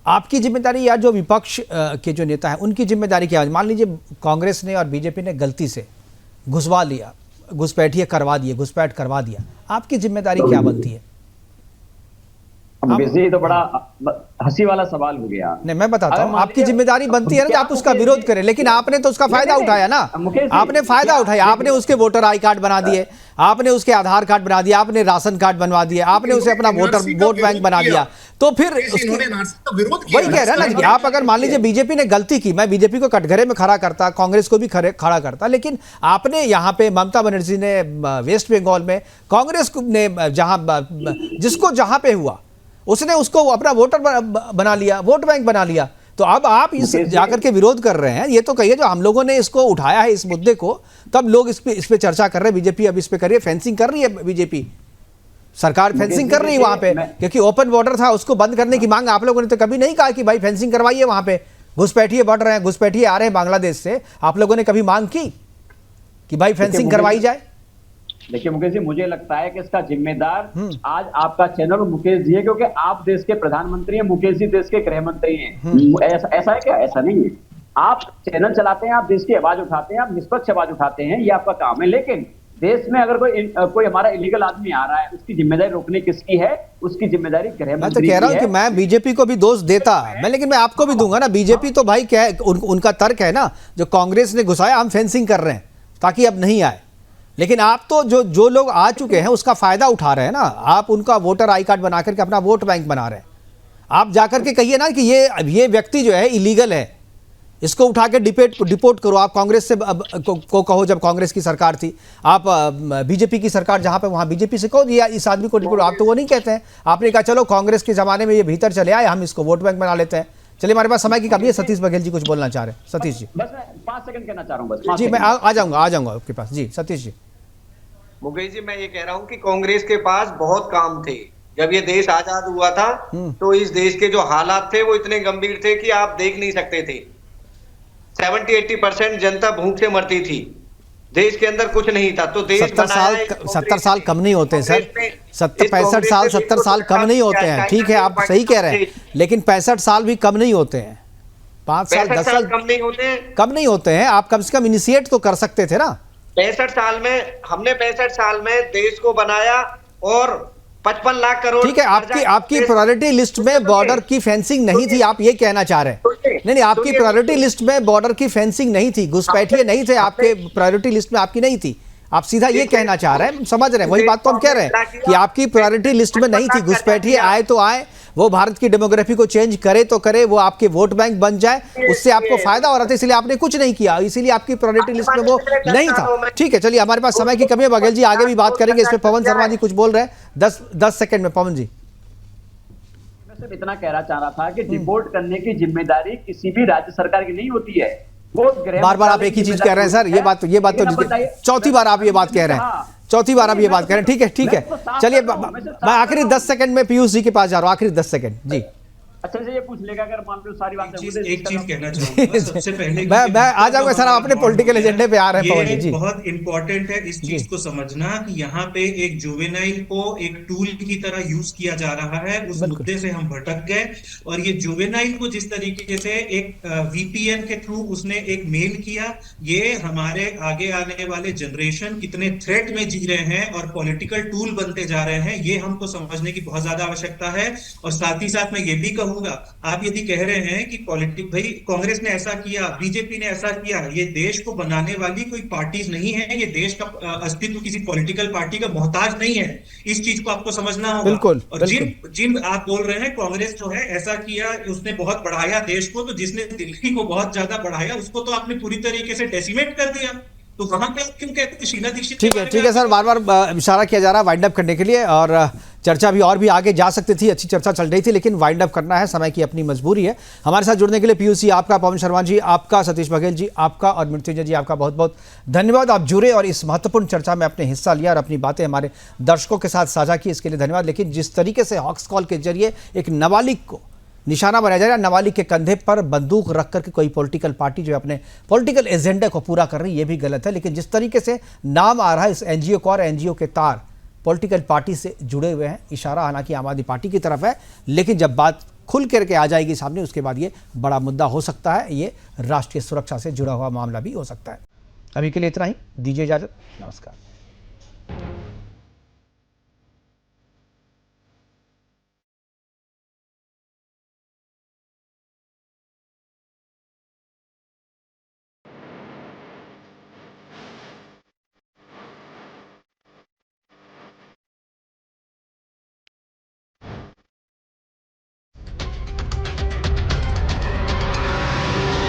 आपकी जिम्मेदारी या जो विपक्ष के जो नेता हैं उनकी जिम्मेदारी क्या है? मान लीजिए कांग्रेस ने और बीजेपी ने गलती से घुसवा लिया, घुसपैठिए करवा दिए, घुसपैठ करवा दिया, आपकी जिम्मेदारी क्या बनती है? ये तो बड़ा हंसी वाला सवाल हो गया। नहीं, मैं बताता हूं, आपकी जिम्मेदारी बनती है ना कि आप उसका विरोध करें, लेकिन आपने तो उसका फायदा उठाया ना, आपने फायदा उठाया, आपने उसके वोटर आई कार्ड बना दिए, आपने उसके आधार कार्ड बना दिया, आपने राशन कार्ड बनवा दिया, आपने उसे अपना वोट बैंक बना दिया। तो फिर वही कह रहा है ना, आप अगर मान लीजिए बीजेपी ने गलती की, मैं बीजेपी को कटघरे में खड़ा करता, कांग्रेस को भी खड़ा करता, लेकिन आपने यहाँ पे ममता बनर्जी ने वेस्ट बंगाल में, कांग्रेस ने जिसको जहां पे हुआ उसने उसको अपना वोटर बना लिया, वोट बैंक बना लिया। तो अब आप इस जाकर के विरोध कर रहे हैं, ये तो कहिए जो हम लोगों ने इसको उठाया है इस मुद्दे को, तब लोग इस पे चर्चा कर रहे हैं, बीजेपी अब इस पे कर रही है, फेंसिंग कर रही है, बीजेपी सरकार फेंसिंग कर रही है वहां पे, क्योंकि ओपन बॉर्डर था, उसको बंद करने की मांग आप लोगों ने तो कभी नहीं कहा कि भाई फेंसिंग करवाइए, वहां पे घुसपैठिए बढ़ रहे हैं, घुसपैठिए आ रहे हैं बांग्लादेश से, आप लोगों ने कभी मांग की कि भाई फेंसिंग करवाई जाए? देखिए मुकेश जी, मुझे लगता है कि इसका जिम्मेदार आज आपका चैनल और मुकेश जी है, क्योंकि आप देश के प्रधानमंत्री हैं, मुकेश जी देश के गृह मंत्री हैं। ऐसा है क्या? ऐसा नहीं है। आप चैनल चलाते हैं, आप देश की आवाज उठाते हैं, आप निष्पक्ष आवाज उठाते हैं, ये आपका काम है। लेकिन देश में अगर कोई हमारा इलीगल आदमी आ रहा है, उसकी जिम्मेदारी रोकने किसकी है? उसकी जिम्मेदारी गृह मंत्री की है। मैं तो कह रहा हूं कि मैं बीजेपी को भी दोष देता, लेकिन मैं आपको भी दूंगा ना। बीजेपी तो भाई क्या है, उनका तर्क है ना, जो कांग्रेस ने घुसाया हम फेंसिंग कर रहे हैं ताकि अब नहीं आए, लेकिन आप तो जो लोग आ चुके हैं उसका फायदा उठा रहे हैं ना, आप उनका वोटर आई कार्ड बना करके अपना वोट बैंक बना रहे हैं। आप जाकर के कहिए ना कि ये व्यक्ति जो है इलीगल है, इसको उठा के डिपोर्ट करो। आप कांग्रेस से को कहो, जब कांग्रेस की सरकार थी, आप बीजेपी की सरकार जहां पे वहां बीजेपी से कहो या इस आदमी को डिपोर्ट। आप तो वो नहीं कहते हैं, आपने कहा चलो कांग्रेस के जमाने में ये भीतर चले आए, हम इसको वोट बैंक बना लेते हैं, चलिए, हमारे पास समय की कमी है। सतीश बघेल जी कुछ बोलना चाह रहे हैं। सतीश जी। बस मैं 5 सेकंड कहना चाह रहा हूँ, बस 5 जी, मैं सेकंड। आ जाऊंगा आपके पास। जी सतीश जी। मुकेश जी, मैं ये कह रहा हूं कि कांग्रेस के पास बहुत काम थे। जब ये देश आजाद हुआ था तो इस देश के जो हालात थे वो इतने गंभीर थे कि आप देख नहीं सकते थे। 70-80% जनता भूख से मरती थी, देश के अंदर कुछ नहीं था। तो देश 70 साल कम नहीं होते सर। 65 साल 70 साल कम नहीं होते हैं। ठीक है, आप सही कह रहे हैं, लेकिन 65 साल भी कम नहीं होते हैं। 5 साल 10 साल कम नहीं होते हैं। कम नहीं होते हैं। आप कम से कम इनिशिएट तो कर सकते थे ना। 65 साल में हमने 65 साल में देश को बनाया और 55 लाख करोड़। ठीक है, आपकी प्रायोरिटी लिस्ट में बॉर्डर की फेंसिंग नहीं थी, आप ये कहना चाह रहे हैं। नहीं, आपकी प्रायोरिटी लिस्ट में बॉर्डर की फेंसिंग नहीं थी, घुसपैठिए नहीं थे आपके प्रायोरिटी लिस्ट में, आपकी नहीं थी। आप सीधा ये कहना चाह रहे हैं, समझ रहे हैं, वही बात तो हम कह रहे हैं कि आपकी प्रायोरिटी लिस्ट में नहीं थी। घुसपैठिए आए तो आए, वो भारत की डेमोग्राफी को चेंज करे तो करे, वो आपके वोट बैंक बन जाए, उससे आपको फायदा हो रहा था, इसलिए आपने कुछ नहीं किया, इसीलिए आपकी प्रायोरिटी लिस्ट में वो नहीं था। ठीक है, चलिए, हमारे पास समय की कमी है। बघेल जी आगे भी बात करेंगे इस पे। पवन शर्मा जी कुछ बोल रहे हैं 10 सेकंड में। पवन जी। मैं सिर्फ इतना कहना चाह रहा था कि डिपोर्ट करने की जिम्मेदारी किसी भी राज्य सरकार की नहीं होती है। बार बार आप एक ही चीज कह रहे हैं सर। ये बात तो चौथी बार आप ये बात कह रहे हैं। चौथी बार आप ये बात कह रहे हैं। ठीक है, चलिए, मैं आखिरी 10 सेकंड में पीयूष जी के पास जा रहा हूँ। आखिरी 10 सेकंड जी। अच्छा से ये पूछ लेगा, अगर मान लो सारी बातें एक चीज कहना चाहूंगा सबसे पहले। मैं आ जाऊंगा सर, आप अपने पॉलिटिकल एजेंडे पे आ रहे हैं पवन जी। बहुत इंपॉर्टेंट है इस चीज को समझना कि यहाँ पे एक जुवेनाइल को एक टूल की तरह यूज किया जा रहा है। उस मुद्दे से हम भटक गए, और ये जुवेनाइल को जिस तरीके से एक वीपीएन के थ्रू उसने एक मेल किया, ये हमारे आगे आने वाले जनरेशन कितने थ्रेट में जी रहे हैं और पॉलिटिकल टूल बनते जा रहे हैं, ये हमको समझने की बहुत ज्यादा आवश्यकता है। और साथ ही साथ मैं ये भी कहूंगा, आप यदि कह रहे हैं कि पॉलिटिक भाई कांग्रेस ने ऐसा किया, बीजेपी ने ऐसा किया, ये देश को बनाने वाली कोई पार्टीज नहीं है, ये देश का अस्तित्व किसी पॉलिटिकल पार्टी का मोहताज नहीं है। इस चीज को आपको समझना होगा। बिल्कुल, और जिन आप बोल रहे हैं कांग्रेस जो है ऐसा किया, उसने बहुत बढ़ाया देश को, तो जिसने दिल्ली को बहुत ज्यादा बढ़ाया उसको तो आपने पूरी तरीके से डेसिमेट कर दिया। तो वहां पे क्यों कहते हैं शीला दीक्षित? ठीक है सर, बार बार इशारा किया जा रहा है वाइंड अप करने के लिए, और चर्चा भी और भी आगे जा सकती थी, अच्छी चर्चा चल रही थी, लेकिन वाइंड अप करना है, समय की अपनी मजबूरी है। हमारे साथ जुड़ने के लिए पीयूष जी आपका, पवन शर्मा जी आपका, सतीश बघेल जी आपका और मृत्युंजय जी आपका बहुत बहुत धन्यवाद। आप जुड़े और इस महत्वपूर्ण चर्चा में अपने हिस्सा लिया और अपनी बातें हमारे दर्शकों के साथ साझा की, इसके लिए धन्यवाद। लेकिन जिस तरीके से हॉक्स कॉल के जरिए एक नाबालिग को निशाना बनाया जा रहा है, नाबालिग के कंधे पर बंदूक रख करके कोई पॉलिटिकल पार्टी जो है अपने पॉलिटिकल एजेंडे को पूरा कर रही है, ये भी गलत है। लेकिन जिस तरीके से नाम आ रहा है इस एनजीओ को और एनजीओ के तार पॉलिटिकल पार्टी से जुड़े हुए हैं, इशारा हालांकि आम आदमी पार्टी की तरफ है, लेकिन जब बात खुल करके आ जाएगी सामने, उसके बाद ये बड़ा मुद्दा हो सकता है, ये राष्ट्रीय सुरक्षा से जुड़ा हुआ मामला भी हो सकता है। अभी के लिए इतना ही, दीजिए इजाजत, नमस्कार।